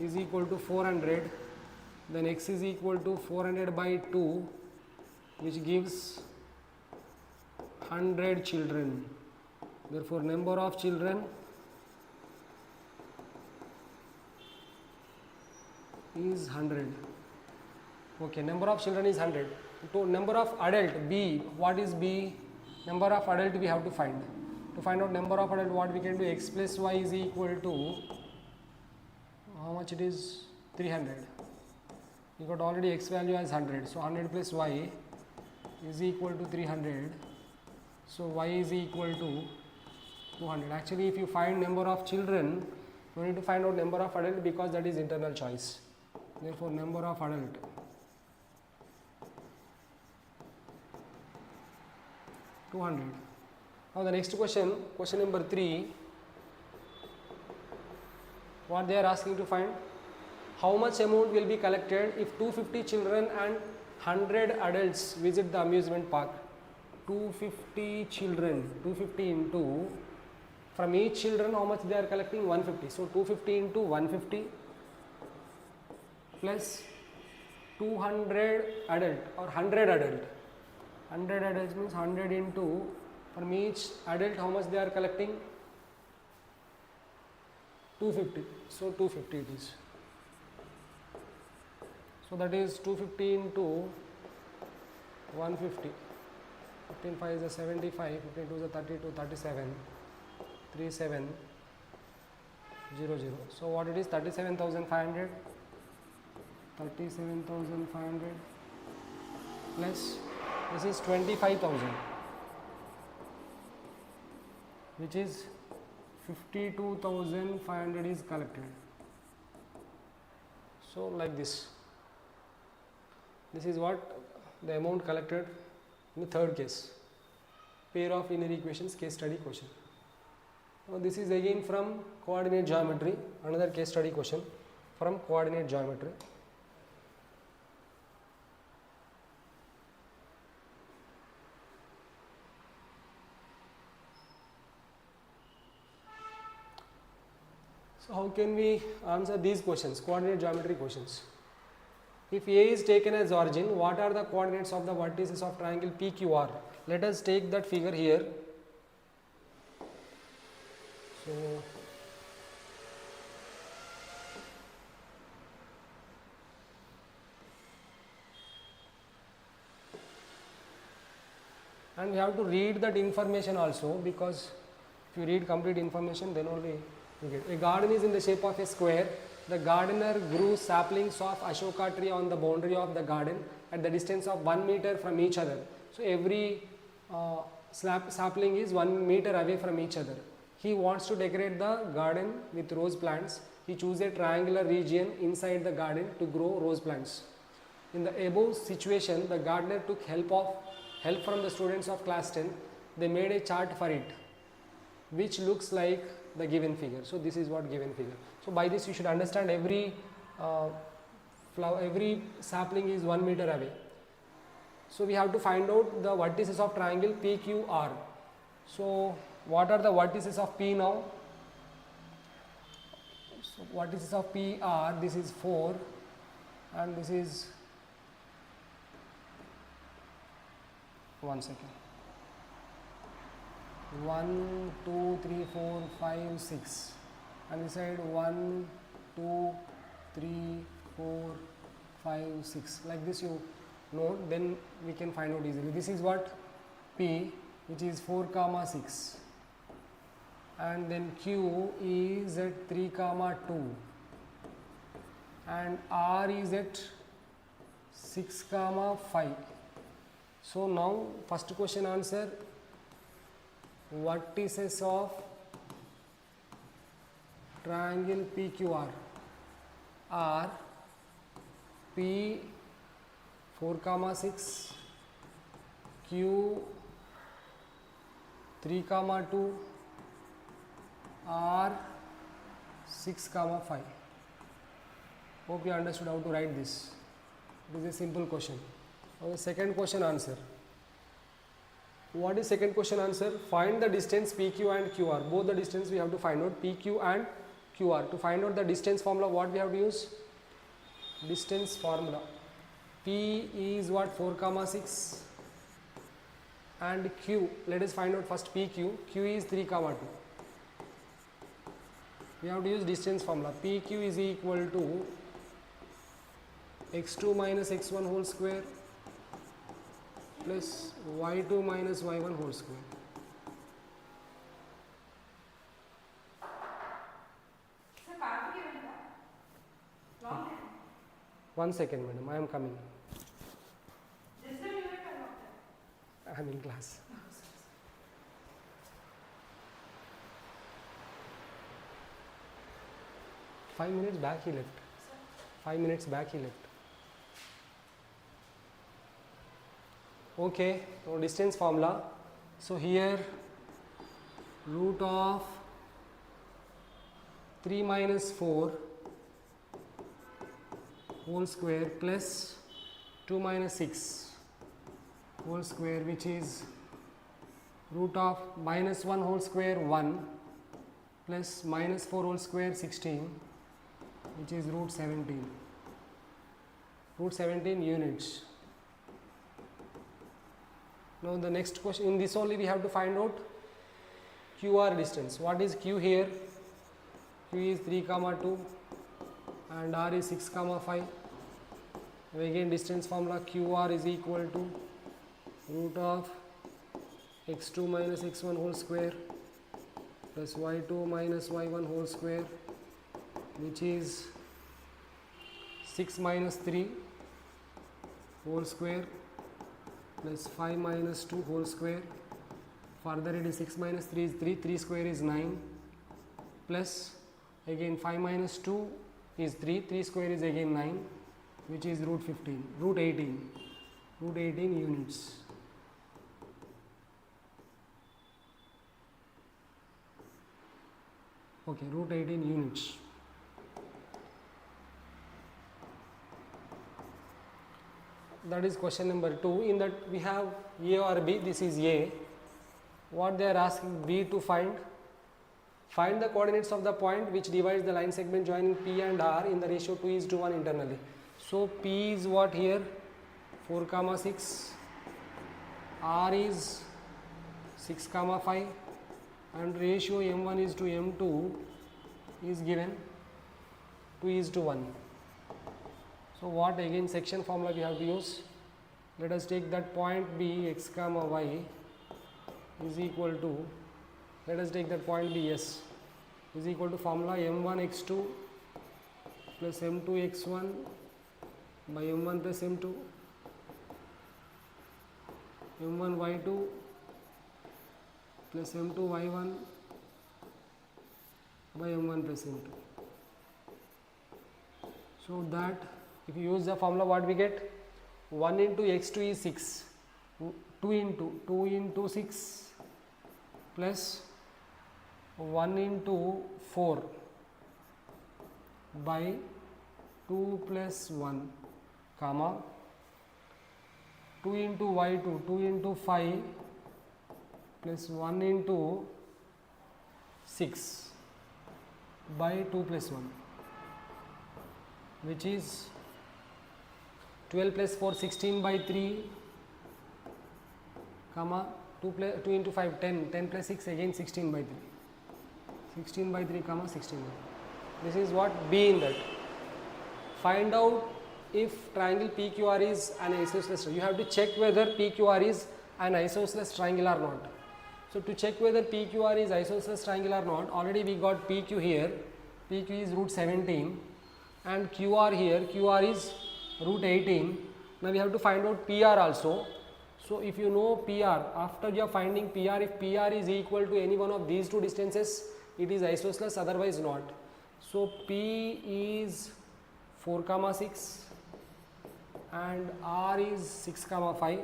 is equal to 400, then x is equal to 400 by 2, which gives 100 children. Therefore number of children is 100. Okay, number of children is 100. So number of adult, B, what is B? Number of adult we have to find. To find out number of adult, what we can do, x plus y is equal to, how much it is? 300. We got already x value as 100. So 100 plus y is equal to 300. So y is equal to 200. Actually, if you find number of children, you need to find out number of adult because that is internal choice. Therefore, number of adult 200. Now the next question, question number 3, what they are asking to find, how much amount will be collected if 250 children and 100 adults visit the amusement park? 250 children, 250 into, from each children how much they are collecting? 150. So 250 into 150 plus 200 adult or 100 adult. 100 adults means 100 into, from each adult how much they are collecting? 250. So 250 it is. So that is 250 into 150. 15 5 is a 75, 15 2 is a 32, 37, 37, 0 0. So what it is? 37,500. 37,500 plus this is 25,000, which is 52,500 is collected. So like this. This is what the amount collected in the third case, pair of linear equations case study question. Now this is again from coordinate geometry, another case study question from coordinate geometry. So how can we answer these questions, coordinate geometry questions? If A is taken as origin, what are the coordinates of the vertices of triangle PQR? Let us take that figure here. So and we have to read that information also, because if you read complete information then only you get. A garden is in the shape of a square. The gardener grew saplings of Ashoka tree on the boundary of the garden at the distance of 1 meter from each other. So every sapling is 1 meter away from each other. He wants to decorate the garden with rose plants. He chooses a triangular region inside the garden to grow rose plants. In the above situation, the gardener took help from the students of class 10. They made a chart for it, which looks like the given figure. So this is what given figure. So by this you should understand every every sapling is 1 meter away. So we have to find out the vertices of triangle PQR. So what are the vertices of P now? So vertices of P are, this is 4 and this is, one second, 1 2 3 4 5 6, and this side 1 2 3 4 5 6, like this you know, then we can find out easily. This is what P, which is 4 comma 6, and then Q is at 3 comma 2, and R is at 6 comma 5. So now first question answer, vertices of triangle PQR are P 4 comma 6, Q 3 comma 2, R 6 comma 5. Hope you understood how to write this. It is a simple question. Now the second question answer. What is second question answer? Find the distance PQ and QR. Both the distance we have to find out, PQ and QR. To find out the distance formula, what we have to use? Distance formula. P is what? 4 comma 6, and Q, let us find out first PQ. Q is 3 comma 2. We have to use distance formula. PQ is equal to x2 minus x1 whole square plus y2 minus y1 whole square. One second, madam, I am coming. I am in class. 5 minutes back he left. 5 minutes back he left. Okay, so distance formula. So here root of 3 minus 4 whole square plus 2 minus 6 whole square, which is root of minus 1 whole square 1 plus minus 4 whole square 16, which is root 17 units. Now the next question, in this only we have to find out QR distance. What is Q here? Q is 3 comma 2 and R is 6 comma 5. Again distance formula, QR is equal to root of x2 minus x1 whole square plus y2 minus y1 whole square, which is 6 minus 3 whole square plus 5 minus 2 whole square. Further it is 6 minus 3 is 3 square is 9 plus again 5 minus 2 is 3 square is again 9, which is root 18 units. Okay, root 18 units. That is question number 2. In that we have A or B. This is A. What they are asking B to find? Find the coordinates of the point which divides the line segment joining P and R in the ratio 2:1 internally. So P is what here? 4 comma 6. R is 6 comma 5 and ratio M1 is to M2 is given 2:1. So what again section formula we have to use? Let us take that point B, x comma y is equal to, let us take that point B, S is equal to formula M1 x2 plus M2 x1 by M1 plus M2, M1 y2 plus M2 y1 by M1 plus M2. So that if you use the formula, what we get? 1 into x2 is 6, 2 into 6 plus 1 into 4 by 2 plus 1 comma 2 into y2, 2 into 5 plus 1 into 6 by 2 plus 1, which is 12 plus 4, 16 by 3 comma 2 into 5, 10, 10 plus 6 again 16 by 3, 16 by 3 comma 16 by 3. This is what B in that. Find out if triangle PQR is an isosceles triangle. You have to check whether PQR is an isosceles triangle or not. So to check whether PQR is isosceles triangle or not, already we got PQ here, PQ is root 17 and QR here, QR is root 18. Now we have to find out PR also. So if you know PR, after you are finding PR, if PR is equal to any one of these two distances, it is isosceles, otherwise not. So P is 4 comma 6 and R is 6 comma 5.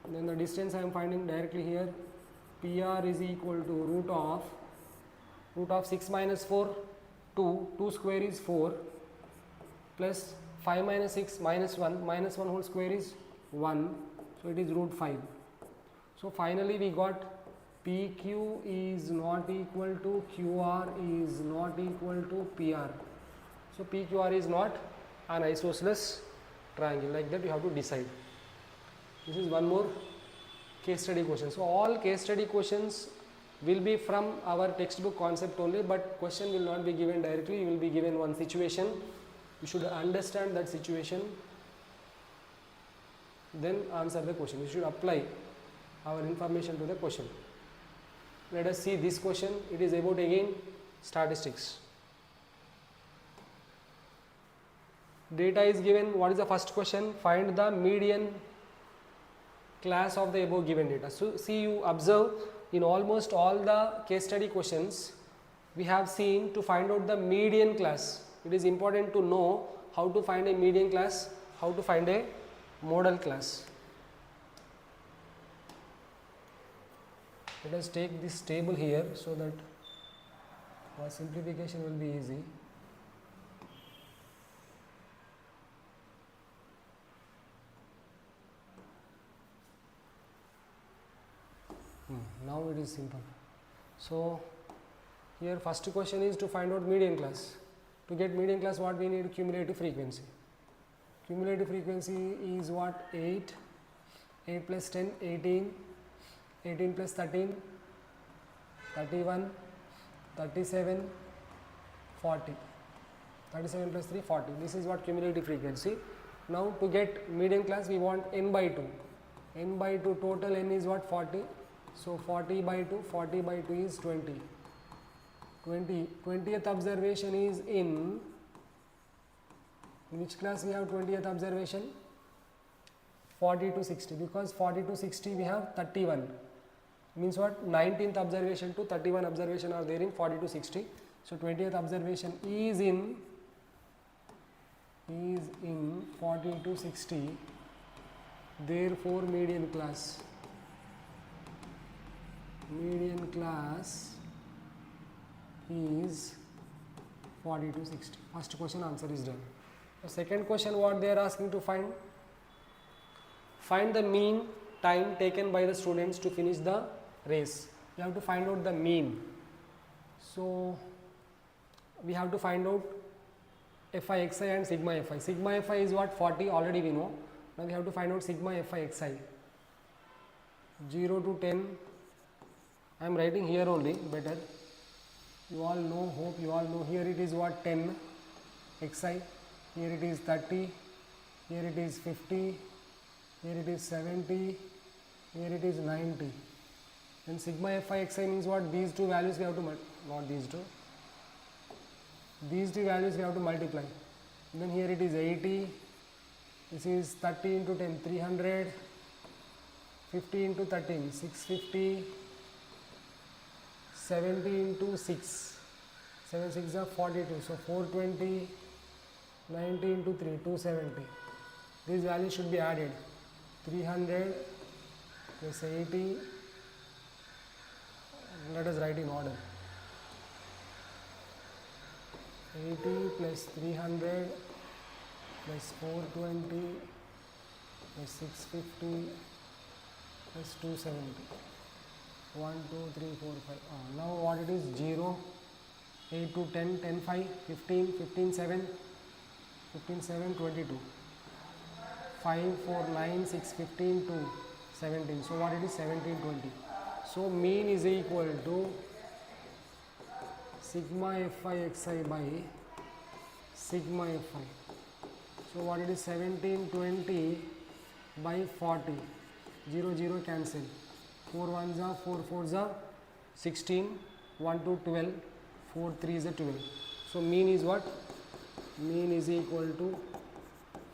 Then the distance I am finding directly here, PR is equal to root of 6 minus 4, 2 square is 4 plus 5 minus 6 minus 1 whole square is 1, so it is root 5. So finally we got PQ is not equal to QR is not equal to PR. So PQR is not an isosceles triangle. Like that you have to decide. This is one more case study question. So all case study questions will be from our textbook concept only, but question will not be given directly. You will be given one situation. You should understand that situation, then answer the question. You should apply our information to the question. Let us see this question. It is about again statistics. Data is given. What is the first question? Find the median class of the above given data. So see, you observe in almost all the case study questions we have seen to find out the median class. It is important to know how to find a median class, how to find a model class. Let us take this table here so that our simplification will be easy. Now it is simple. So here first question is to find out median class. To get median class, what we need? Cumulative frequency. Cumulative frequency is what? 8, 8 plus 10, 18, 18 plus 13, 31, 37, 40. 37 plus 3, 40. This is what cumulative frequency. Now to get median class, we want n by 2. N by 2, total n is what? 40. So 40 by 2, 40 by 2 is 20. 20th observation is in which class we have 20th observation? 40 to 60, because 40 to 60 we have 31. Means what? 19th observation to 31 observation are there in 40 to 60. So 20th observation is in 40 to 60. Therefore median class is 40 to 60. First question answer is done. The second question, what they are asking to find? Find the mean time taken by the students to finish the race. You have to find out the mean. So we have to find out fi xi and sigma fi. Sigma fi is what? 40, already we know. Now we have to find out sigma fi xi. 0 to 10. I am writing here only, better. You all know, hope you all know. Here it is what? 10 xi. Here it is 30. Here it is 50. Here it is 70. Here it is 90. And sigma fi xi means what? These two values we have to not these two. These two values we have to multiply. Then here it is 80. This is 30 into 10, 300. 50 into 13, 650. 70 into 6, 7 6 are 42, so 420, 90 into 3, 270. These values should be added. 300 plus 80, let us write in order. 80 plus 300 plus 420 plus 650 plus 270. 1, 2, 3, 4, 5. Now what it is? 0, 8 to 10, 10, 5, 15, 15, 7, 15, 7, 22. 5, 4, 9, 6, 15, 2, 17. So what it is? 17, 20. So mean is equal to sigma fi xi by sigma fi. So what it is? 17, 20 by 40. 0, 0 cancel. 4 1s are 4 4s are 16, 1 to 12, 4 3s are 12. So mean is what? Mean is equal to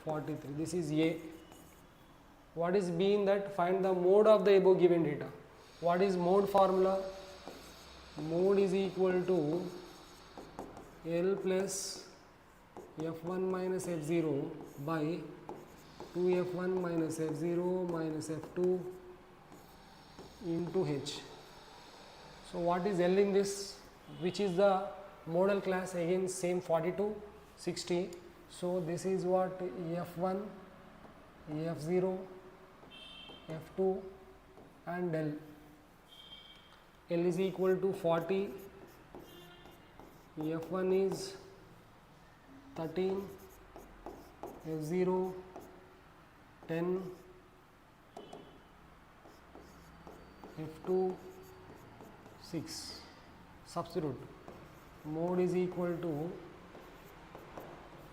43. This is A. What is B in that? Find the mode of the above given data. What is mode formula? Mode is equal to L plus F1 minus F0 by 2F1 minus F0 minus F2 into H. So what is L in this? Which is the modal class? Again same 42, 60. So this is what? F1, F0, F2 and L. L is equal to 40. F1 is 13, F0 10, F2 6. Substitute. Mode is equal to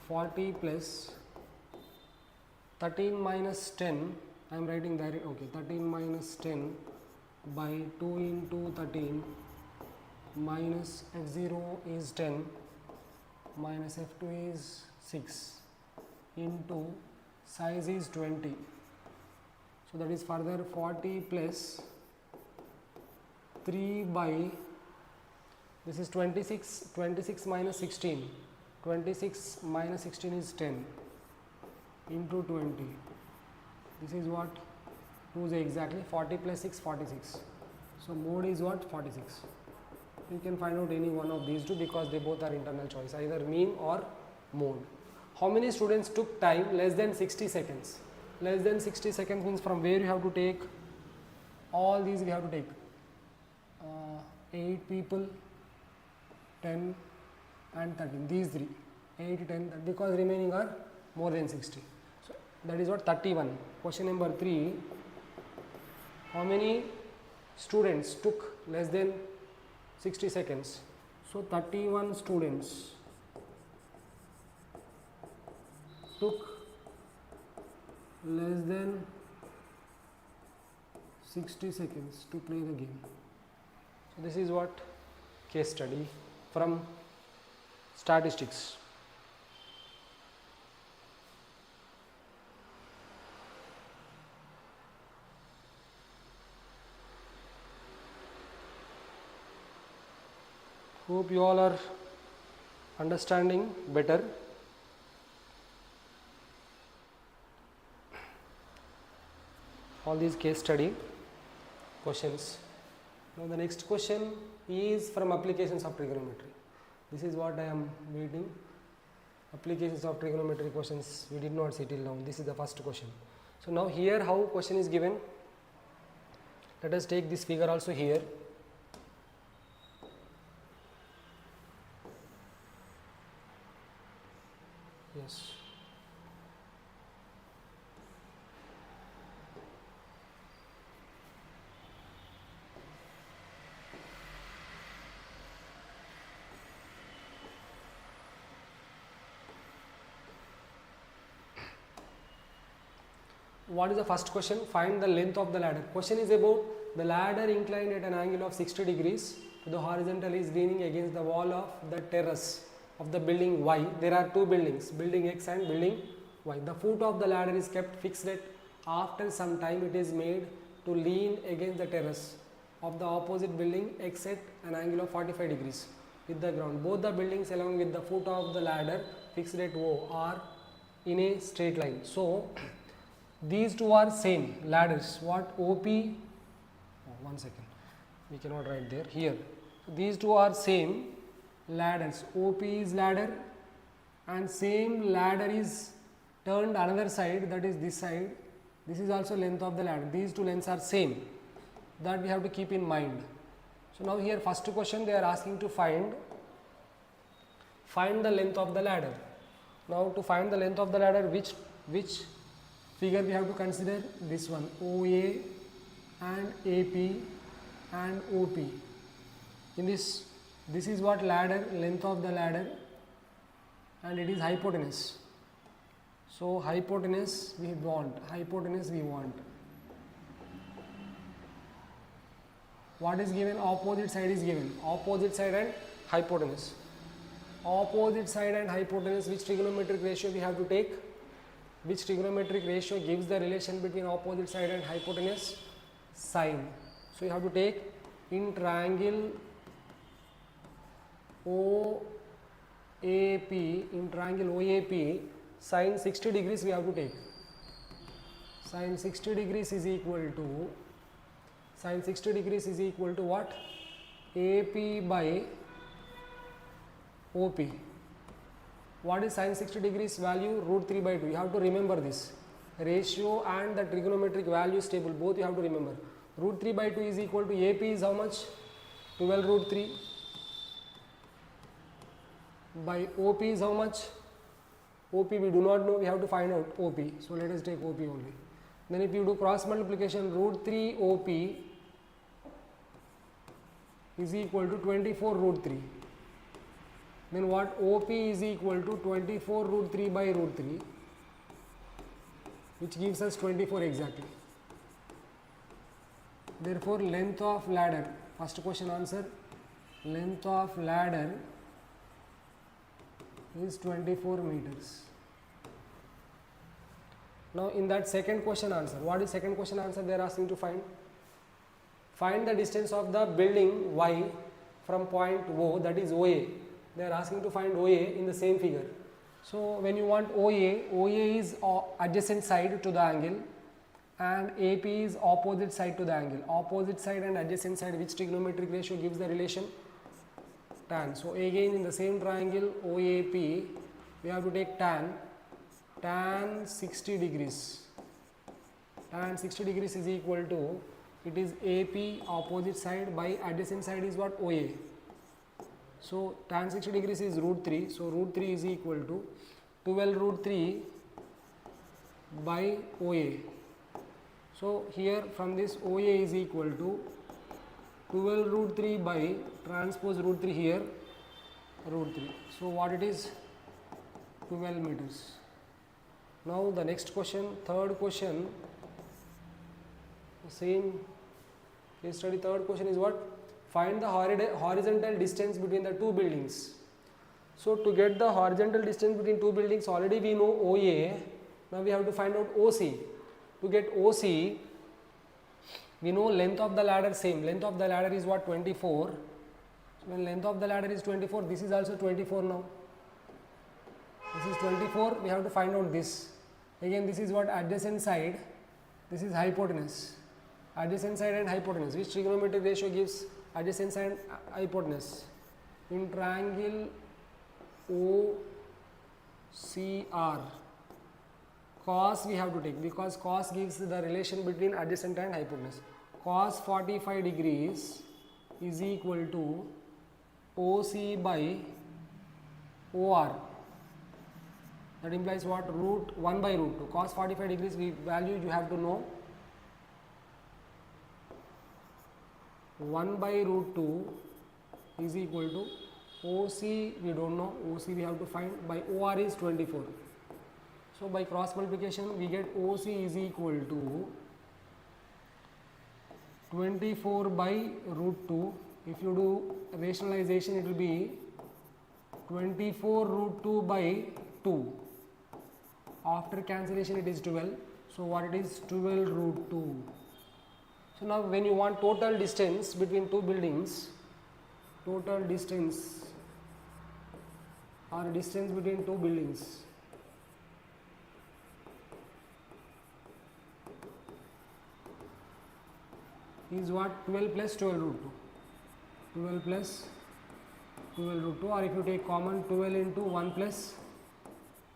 40 plus 13 minus 10. I am writing direct. Okay, 13 minus 10 by 2 into 13 minus F0 is 10 minus F2 is 6 into size is 20. So that is further 40 plus 3 by, this is 26, 26 minus 16, 26 minus 16 is 10 into 20. This is what? 2 is exactly 40 plus 6, 46. So mode is what? 46. You can find out any one of these two because they both are internal choice, either mean or mode. How many students took time less than 60 seconds? Less than 60 seconds means from where you have to take all these we have to take 8 people, 10 and 13, these three 8, 10, because remaining are more than 60. So that is what 31. Question number 3, how many students took less than 60 seconds? So 31 students took less than 60 seconds to play the game. So this is what case study from statistics. Hope you all are understanding better. All these case study questions. Now the next question is from applications of trigonometry. This is what I am reading. Applications of trigonometry questions we did not see till now. This is the first question. So now here how question is given. Let us take this figure also here. Yes. What is the first question? Find the length of the ladder. Question is about the ladder inclined at an angle of 60 degrees to the horizontal is leaning against the wall of the terrace of the building Y. There are two buildings, building X and building Y. The foot of the ladder is kept fixed at after some time it is made to lean against the terrace of the opposite building X at an angle of 45 degrees with the ground. Both the buildings along with the foot of the ladder fixed at O are in a straight line. So these two are same ladders. What OP? Oh, 1 second. We cannot write there. Here. So these two are same ladders. OP is ladder and same ladder is turned another side, that is this side. This is also length of the ladder. These two lengths are same. That we have to keep in mind. So now here first question they are asking to find the length of the ladder. Now to find the length of the ladder, which figure we have to consider? This one, OA and AP and OP. In this is what ladder, length of the ladder, and it is hypotenuse. So hypotenuse we want. What is given? Opposite side is given. Opposite side and hypotenuse. Opposite side and hypotenuse, which trigonometric ratio we have to take? Which trigonometric ratio gives the relation between opposite side and hypotenuse? Sine. So you have to take in triangle OAP, sine 60 degrees we have to take. Sine 60 degrees is equal to what? AP by OP. What is sine 60 degrees value? Root 3 by 2. You have to remember this. Ratio and the trigonometric values table, both you have to remember. Root 3 by 2 is equal to AP is how much? 12 root 3 by OP is how much? OP we do not know, we have to find out OP. So let us take OP only. Then if you do cross multiplication, root 3 OP is equal to 24 root 3. Then what? OP is equal to 24 root 3 by root 3, which gives us 24 exactly. Therefore length of ladder, first question answer, length of ladder is 24 meters. Now in that second question answer, what is second question answer they are asking to find? Find the distance of the building Y from point O, that is OA. They are asking to find OA in the same figure. So when you want OA is adjacent side to the angle and AP is opposite side to the angle. Opposite side and adjacent side, which trigonometric ratio gives the relation? Tan. So again in the same triangle OAP, we have to take tan 60 degrees. Tan 60 degrees is equal to, it is AP opposite side by adjacent side is what? OA. So tan 60 degrees is root 3. So root 3 is equal to 12 root 3 by OA. So here from this OA is equal to 12 root 3 by transpose root 3 here, root 3. So what it is? 12 meters. Now the next question, third question, same case study, third question is what? Find the horizontal distance between the two buildings. So to get the horizontal distance between two buildings, already we know OA, now we have to find out OC. To get OC, we know length of the ladder same, length of the ladder is what? 24. So when length of the ladder is 24, this is also 24 now. This is 24, we have to find out this. Again this is what? Adjacent side, this is hypotenuse. Adjacent side and hypotenuse, which trigonometric ratio gives adjacent side and hypotenuse? In triangle OCR, cos we have to take, because cos gives the relation between adjacent and hypotenuse. Cos 45 degrees is equal to OC by OR. That implies what? Root 1 by root 2. Cos 45 degrees value you have to know. 1 by root 2 is equal to OC, we don't know, OC we have to find, by OR is 24. So by cross multiplication we get OC is equal to 24 by root 2. If you do rationalization, it will be 24 root 2 by 2. After cancellation it is 12. So what it is? 12 root 2. So now when you want total distance between two buildings, total distance or distance between two buildings, is what? 12 plus 12 root 2. 12 plus 12 root 2, or if you take common, 12 into 1 plus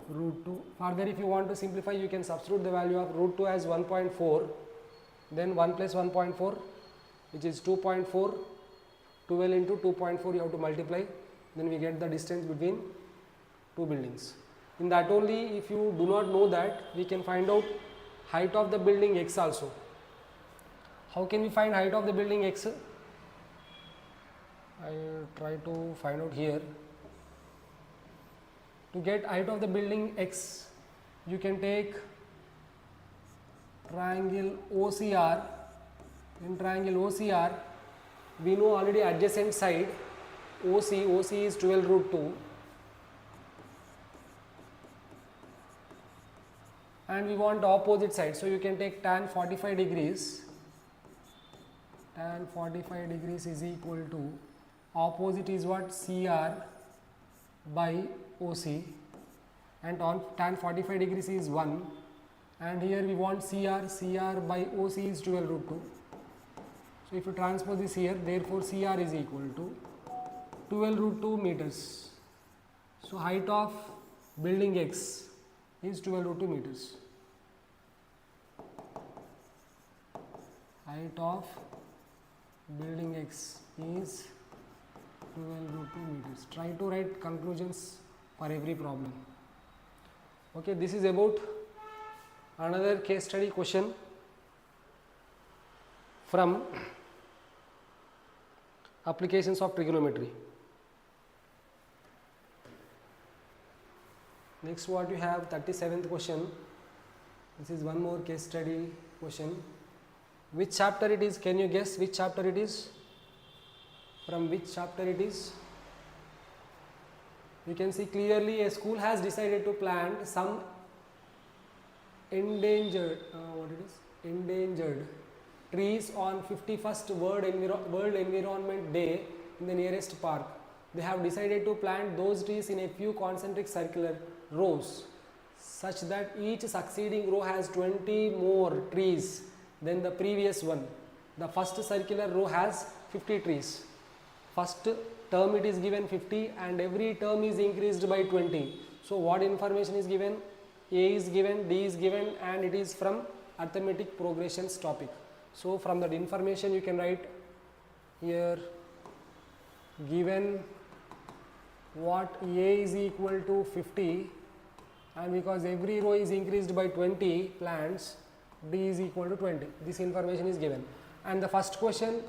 root 2. Further if you want to simplify, you can substitute the value of root 2 as 1.4, then 1 plus 1.4, which is 2.4, 12 into 2.4 you have to multiply, then we get the distance between two buildings. In that only, if you do not know that, we can find out height of the building X also. How can we find height of the building X? I will try to find out here. To get height of the building X, you can take triangle OCR. In triangle OCR, we know already adjacent side OC is 12 root 2, and we want opposite side, so you can take tan 45 degrees. Tan 45 degrees is equal to, opposite is what? CR by OC, and on tan 45 degrees is 1, and here we want CR by OC is 12 root 2. So if you transpose this here, therefore CR is equal to 12 root 2 meters. So height of building X is 12 root 2 meters. Height of building X is 12 root 2 meters. Try to write conclusions for every problem. Okay, this is about another case study question from applications of trigonometry. Next what you have, 37th question. This is one more case study question. Which chapter it is? Can you guess which chapter it is? From which chapter it is? You can see clearly a school has decided to plant some endangered trees on 51st World Environment Day in the nearest park. They have decided to plant those trees in a few concentric circular rows such that each succeeding row has 20 more trees than the previous one. The first circular row has 50 trees. First term it is given 50 and every term is increased by 20. So what information is given? A is given, D is given, and it is from arithmetic progressions topic. So from that information you can write here, given what A is equal to 50, and because every row is increased by 20 plants, D is equal to 20. This information is given. And the first question,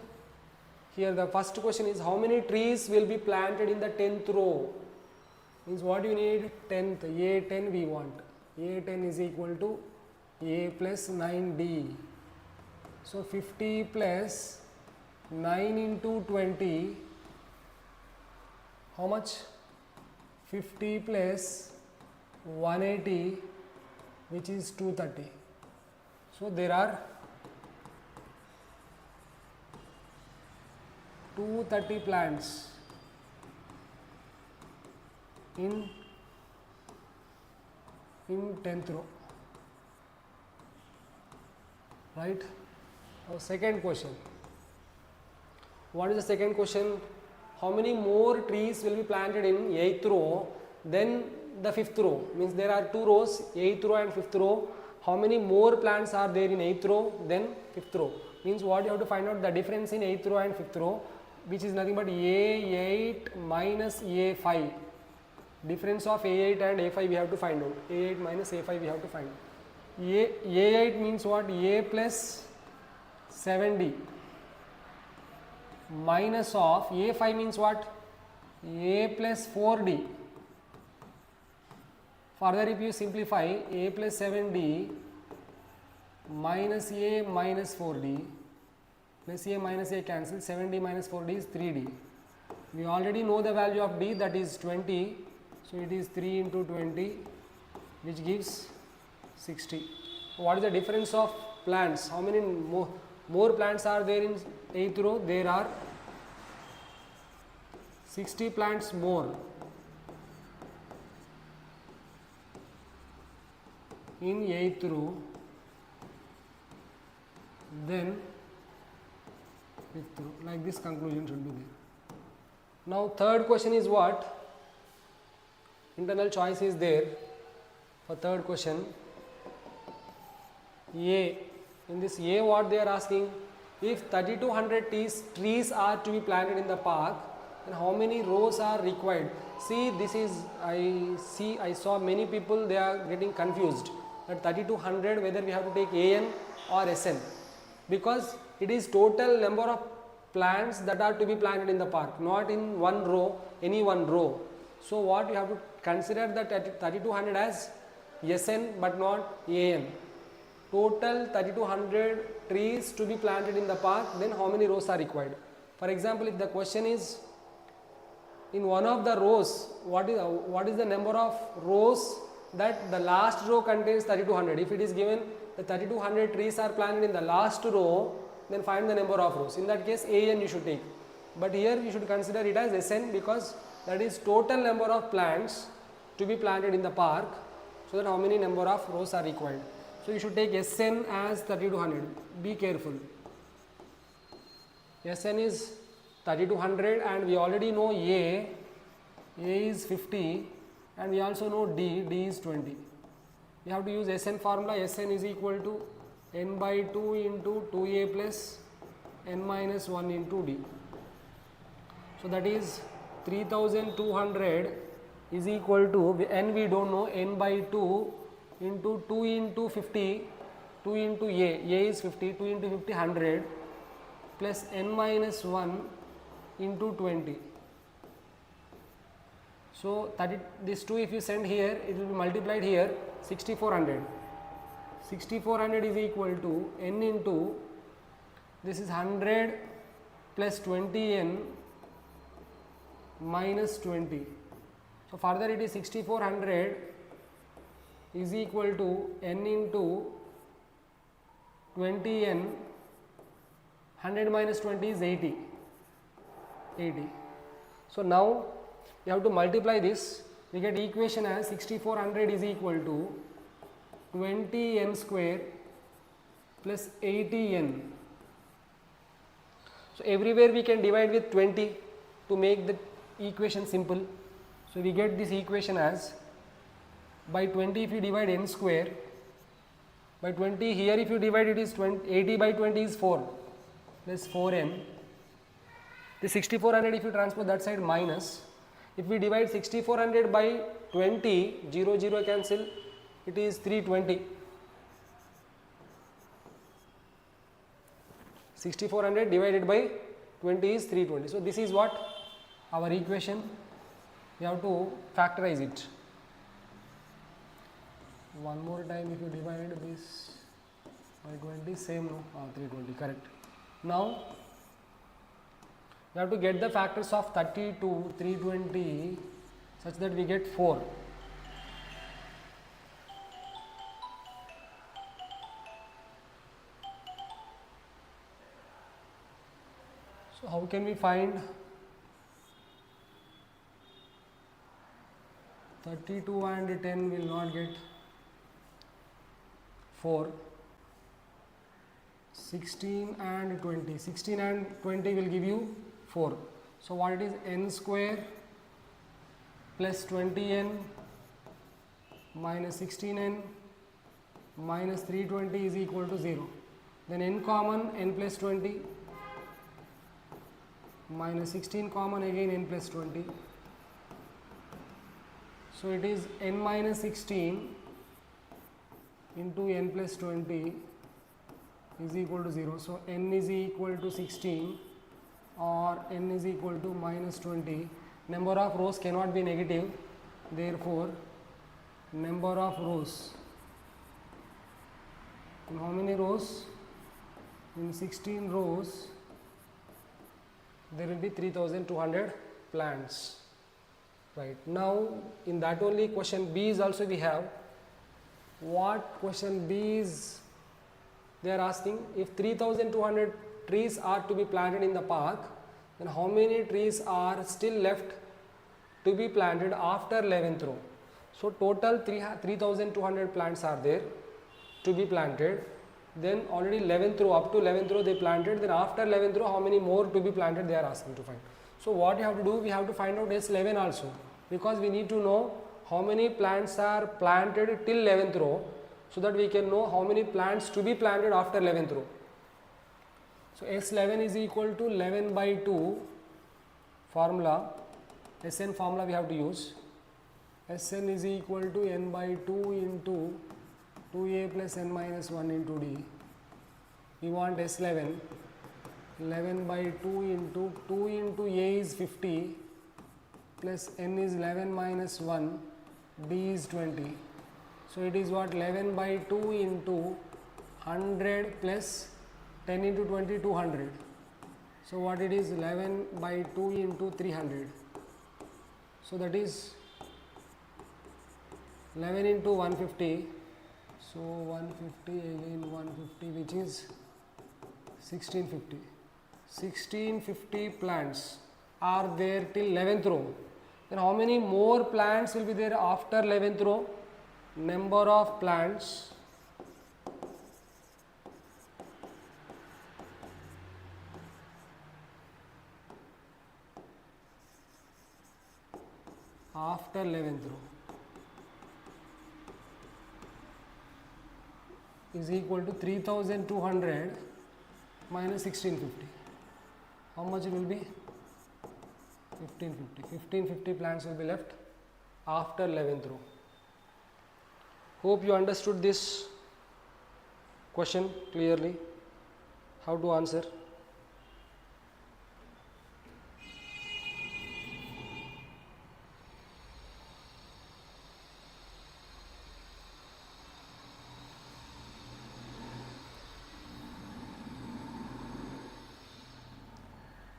here the first question is how many trees will be planted in the 10th row? Means what you need? 10th, A10 we want. A10 is equal to A plus 9D. So 50 plus 9 into 20, how much? 50 plus 180, which is 230. So there are 230 plants in 10th row, right? Now second question. What is the second question? How many more trees will be planted in 8th row than the 5th row? Means there are two rows, 8th row and 5th row. How many more plants are there in 8th row than 5th row? Means what you have to find out the difference in 8th row and 5th row, which is nothing but A8 minus A5. Difference of A8 and A5 we have to find out. A8 minus A5 we have to find out. A8 means what? A plus 7D minus of A5 means what? A plus 4D. Further if you simplify, A plus 7D minus A minus 4D, plus A minus A cancel, 7D minus 4D is 3D. We already know the value of D, that is 20. So it is 3 into 20, which gives 60. What is the difference of plants? How many more plants are there in 8th row? There are 60 plants more in 8th row then 5th row. Like this conclusion should be there. Now third question is what? Internal choice is there for third question. A. In this A, what they are asking? If 3200 trees are to be planted in the park, then how many rows are required? See, this is, I saw many people, they are getting confused that 3200 whether we have to take AN or SN, because it is total number of plants that are to be planted in the park, not in one row, any one row. So what you have to consider that 3200 as SN but not AN. Total 3200 trees to be planted in the park, then how many rows are required? For example, if the question is in one of the rows, what is the number of rows that the last row contains 3200? If it is given the 3200 trees are planted in the last row, then find the number of rows. In that case, AN you should take. But here you should consider it as SN, because that is total number of plants to be planted in the park, so that how many number of rows are required. So you should take SN as 3200. Be careful. SN is 3200 and we already know A is 50 and we also know D is 20. We have to use SN formula. SN is equal to n by 2 into 2A plus n minus 1 into D. So that is 3200 is equal to, n we don't know, n by 2 into 2 into 50, 2 into A is 50, 2 into 50 100 plus n minus 1 into 20. So this 2 if you send here, it will be multiplied here, 6400. 6400 is equal to n into, this is 100 plus 20n minus 20. So further it is 6400 is equal to n into 20n, 100 minus 20 is 80. So now you have to multiply this, we get equation as 6400 is equal to 20n square plus 80n. So everywhere we can divide with 20 to make the equation simple. So we get this equation as, by 20 if you divide n square, by 20 here if you divide it is 80 by 20 is 4 plus 4n. The 6400 if you transpose that side minus. If we divide 6400 by 20, 0 0 cancel, it is 320. 6400 divided by 20 is 320. So this is what our equation. We have to factorize it. One more time, if you divide this by 20, same, no? 320, correct. Now we have to get the factors of 32, 320 such that we get 4. So how can we find 32 and 10 will not get 4. 16 and 20. 16 and 20 will give you 4. So what it is, n square plus 20n minus 16n minus 320 is equal to 0. Then n common, n plus 20 minus 16 common, again n plus 20. So it is n minus 16 into n plus 20 is equal to 0. So n is equal to 16 or n is equal to minus 20. Number of rows cannot be negative, therefore number of rows, in how many rows? In 16 rows there will be 3200 plants. Right, now in that only question B is also we have. What question B is they are asking, if 3200 trees are to be planted in the park, then how many trees are still left to be planted after 11th row? So total 3200 plants are there to be planted. Then already 11th row, up to 11th row they planted, then after 11th row how many more to be planted they are asking to find. So what you have to do, we have to find out S11 also, because we need to know how many plants are planted till 11th row, so that we can know how many plants to be planted after 11th row. So S11 is equal to 11 by 2 formula, Sn formula we have to use. Sn is equal to n by 2 into 2a plus n minus 1 into d. We want S11, 11 by 2 into a is 50 plus n is 11 minus 1, d is 20. So it is what, 11 by 2 into 100 plus 10 into 20, 200. So what it is, 11 by 2 into 300. So that is 11 into 150. So 150 again 150, which is 1650. 1650 plants are there till 11th row. Then how many more plants will be there after 11th row? Number of plants after 11th row is equal to 3200 minus 1650. How much it will be? 1550. 1550 plants will be left after 11th row. Hope you understood this question clearly, how to answer.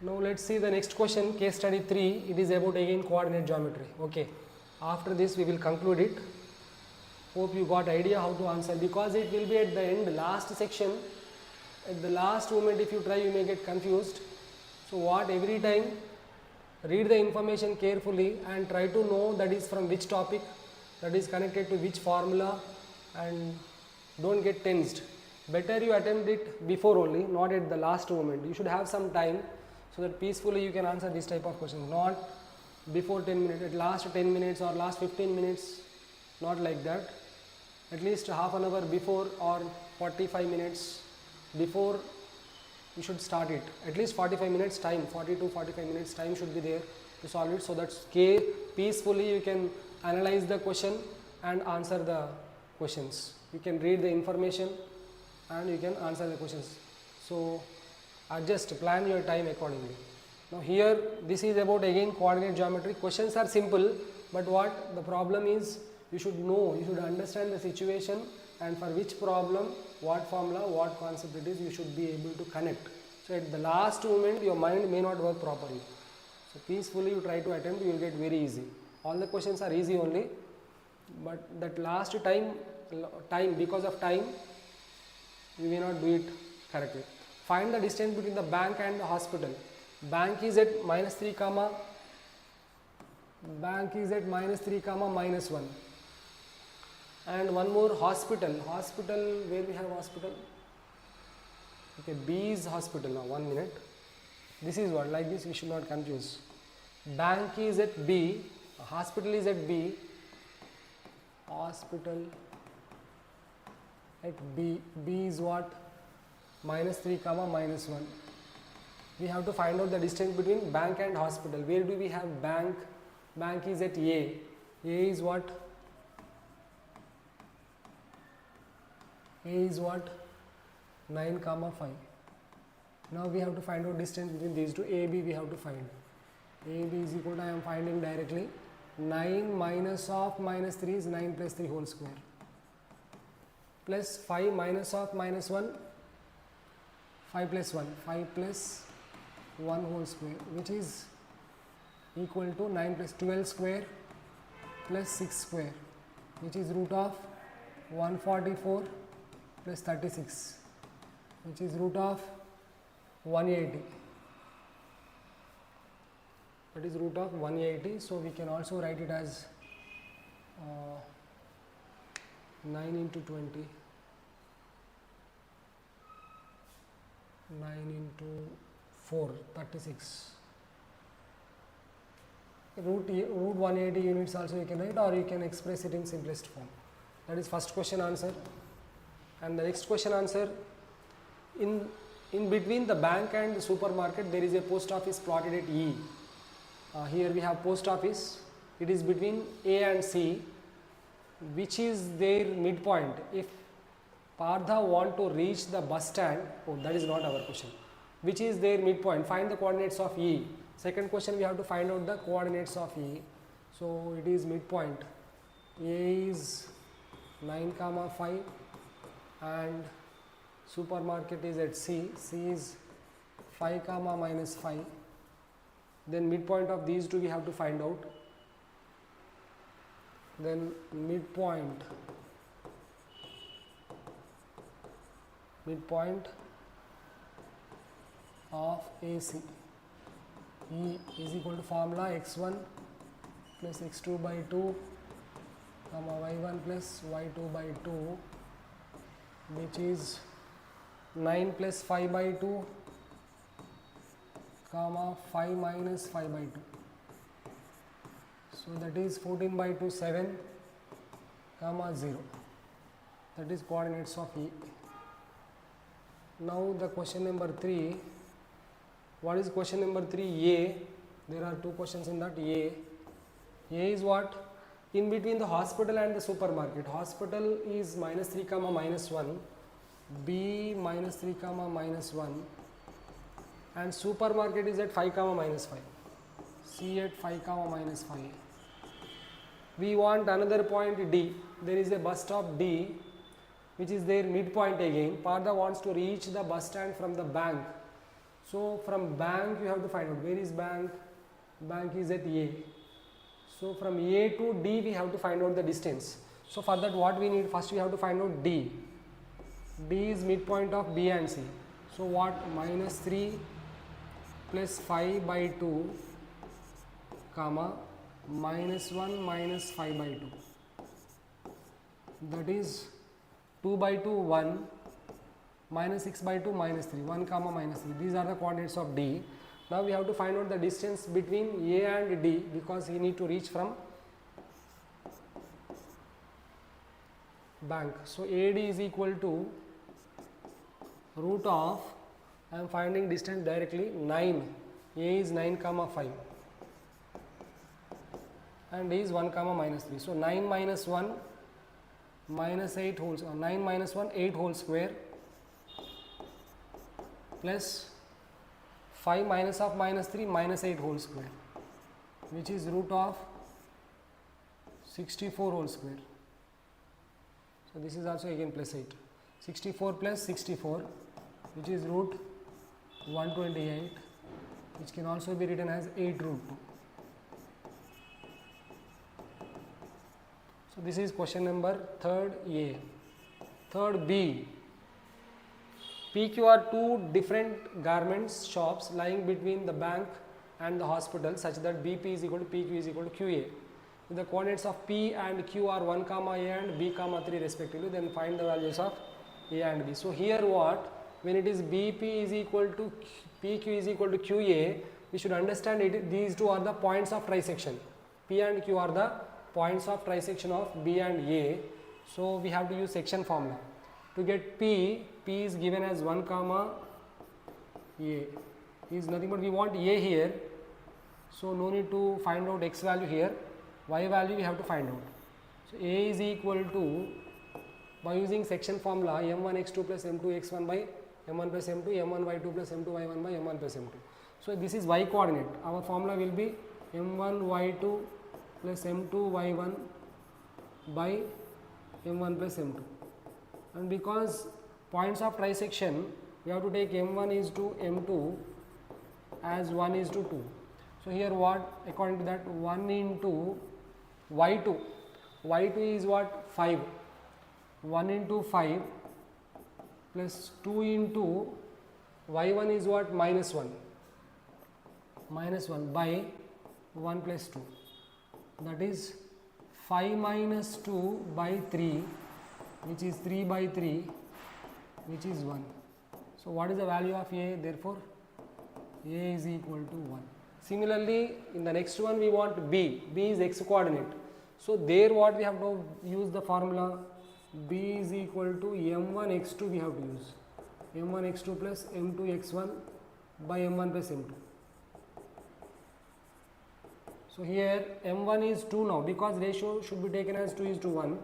Now let's see the next question, case study 3. It is about again coordinate geometry. Okay, after this we will conclude it. Hope you got idea how to answer, because it will be at the end, last section. At the last moment if you try, you may get confused. So what, every time read the information carefully and try to know that is from which topic, that is connected to which formula, and don't get tensed. Better you attempt it before only, not at the last moment. You should have some time so that peacefully you can answer this type of questions, not before 10 minutes, at last 10 minutes or last 15 minutes, not like that. At least half an hour before or 45 minutes before you should start it. At least 45 minutes time, 40 to 45 minutes time should be there to solve it, so that peacefully you can analyze the question and answer the questions. You can read the information and you can answer the questions. So adjust, plan your time accordingly. Now here this is about again coordinate geometry. Questions are simple, but what the problem is, you should know, you should understand the situation and for which problem, what formula, what concept it is, you should be able to connect. So at the last moment your mind may not work properly. So peacefully you try to attempt, you will get very easy. All the questions are easy only, but that last time because of time you may not do it correctly. Find the distance between the bank and the hospital. Bank is at -3 comma -1, and one more hospital. Where we have hospital? Okay, B is hospital. Now 1 minute. This is what, like this we should not confuse. Bank is at B, hospital is at B, hospital at B. B is what? -3 comma -1. We have to find out the distance between bank and hospital. Where do we have bank? Bank is at A. A is what? A is what? 9 comma 5. Now we have to find out distance between these two. AB we have to find. AB is equal to, I am finding directly, 9 minus of -3 is 9 plus 3 whole square, plus 5 minus of -1, 5 plus 1, 5 plus 1 whole square, which is equal to 9 plus 12 square plus 6 square, which is root of 144 plus 36, which is root of 180. That is root of 180. So we can also write it as 9 into 20, 9 into 4, 36. Root 180 units also you can write, or you can express it in simplest form. That is first question answer. And the next question answer, in between the bank and the supermarket there is a post office plotted at E. Here we have post office, it is between A and C. Which is their midpoint? If Partha want to reach the bus stand, oh, that is not our question. Which is their midpoint? Find the coordinates of E. Second question, we have to find out the coordinates of E. So it is midpoint. A is 9 comma 5 and supermarket is at C. C is 5 comma minus 5. Then midpoint of these two we have to find out. Then midpoint of AC. E is equal to formula x1 plus x2 by 2 comma y1 plus y2 by 2, which is 9 plus 5 by 2 comma 5 minus 5 by 2. So that is 14 by 2, 7 comma 0. That is coordinates of E. Now the question number 3. What is question number 3? A. There are two questions in that. A is what? In between the hospital and the supermarket. Hospital is -3 comma -1. B -3 comma -1. And supermarket is at 5 comma -5. C at 5 comma -5. We want another point D. There is a bus stop D, which is their midpoint again. Partha wants to reach the bus stand from the bank. So from bank you have to find out where is bank. Bank is at A. So from A to D we have to find out the distance. So for that what we need? First we have to find out D. D is midpoint of B and C. So what? -3 plus 5 by 2 comma -1 minus 5 by 2. That is 2 by 2 1, minus 6 by 2 minus 3, 1 comma minus 3. These are the coordinates of D. Now we have to find out the distance between A and D, because we need to reach from bank. So AD is equal to root of, I am finding distance directly, 9. A is 9 comma 5 and D is 1 comma minus 3. So 9 minus 1 minus 8 whole, 9 minus 1 8 whole square plus 5 minus of minus 3 minus 8 whole square, which is root of 64 whole square. So this is also again plus 8. 64 plus 64, which is root 128, which can also be written as 8 root 2. So this is question number 3rd A. 3rd B. PQ are two different garments shops lying between the bank and the hospital, such that BP is equal to PQ is equal to QA. If the coordinates of P and Q are 1 comma A and B comma 3 respectively, then find the values of A and B. So here what? When it is BP is equal to PQ is equal to QA, we should understand it. These two are the points of trisection. P and Q are the points of trisection of B and A. So we have to use section formula. To get P is given as 1 comma A is nothing but we want A here. So no need to find out X value here. Y value we have to find out. So A is equal to, by using section formula, m1x2 plus m2x1 by m1 plus m2, m1y2 plus m2y1 by m1 plus m2. So this is y coordinate. Our formula will be m1y2 plus m2y1 by m1 plus m2. And because points of trisection, we have to take m1 is to m2 as 1 is to 2. So here what, according to that, 1 into y2 is what, 5, 1 into 5 plus 2 into y1 is what, minus 1 by 1 plus 2, that is 5 minus 2 by 3, which is 3 by 3, which is 1. So what is the value of A? Therefore A is equal to 1. Similarly, in the next one we want B. B is x coordinate. So there what we have to use the formula, B is equal to m1 x2 we have to use. m1 x2 plus m2 x1 by m1 plus m2. So here m1 is 2 now, because ratio should be taken as 2 is to 1.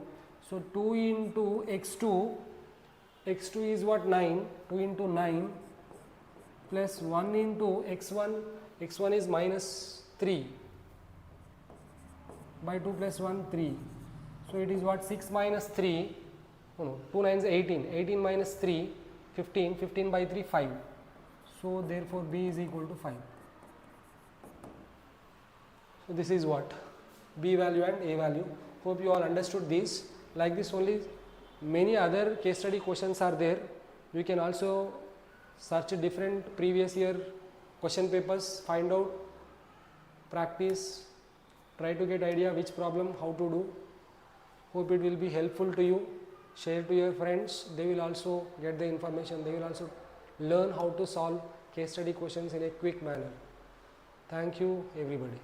So 2 into x2 is what, 9, 2 into 9 plus 1 into x1 is minus 3 by 2 plus 1, 3. So it is what, 6 minus 3, 2 9s 18, 18 minus 3, 15, 15 by 3, 5. So therefore B is equal to 5. So this is what, B value and A value. Hope you all understood this. Like this only many other case study questions are there. You can also search different previous year question papers, find out, practice, try to get idea which problem how to do. Hope it will be helpful to you. Share to your friends, they will also get the information, they will also learn how to solve case study questions in a quick manner. Thank you everybody.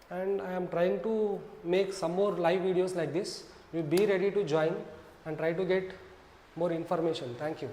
And I am trying to make some more live videos like this. You be ready to join and try to get more information. Thank you.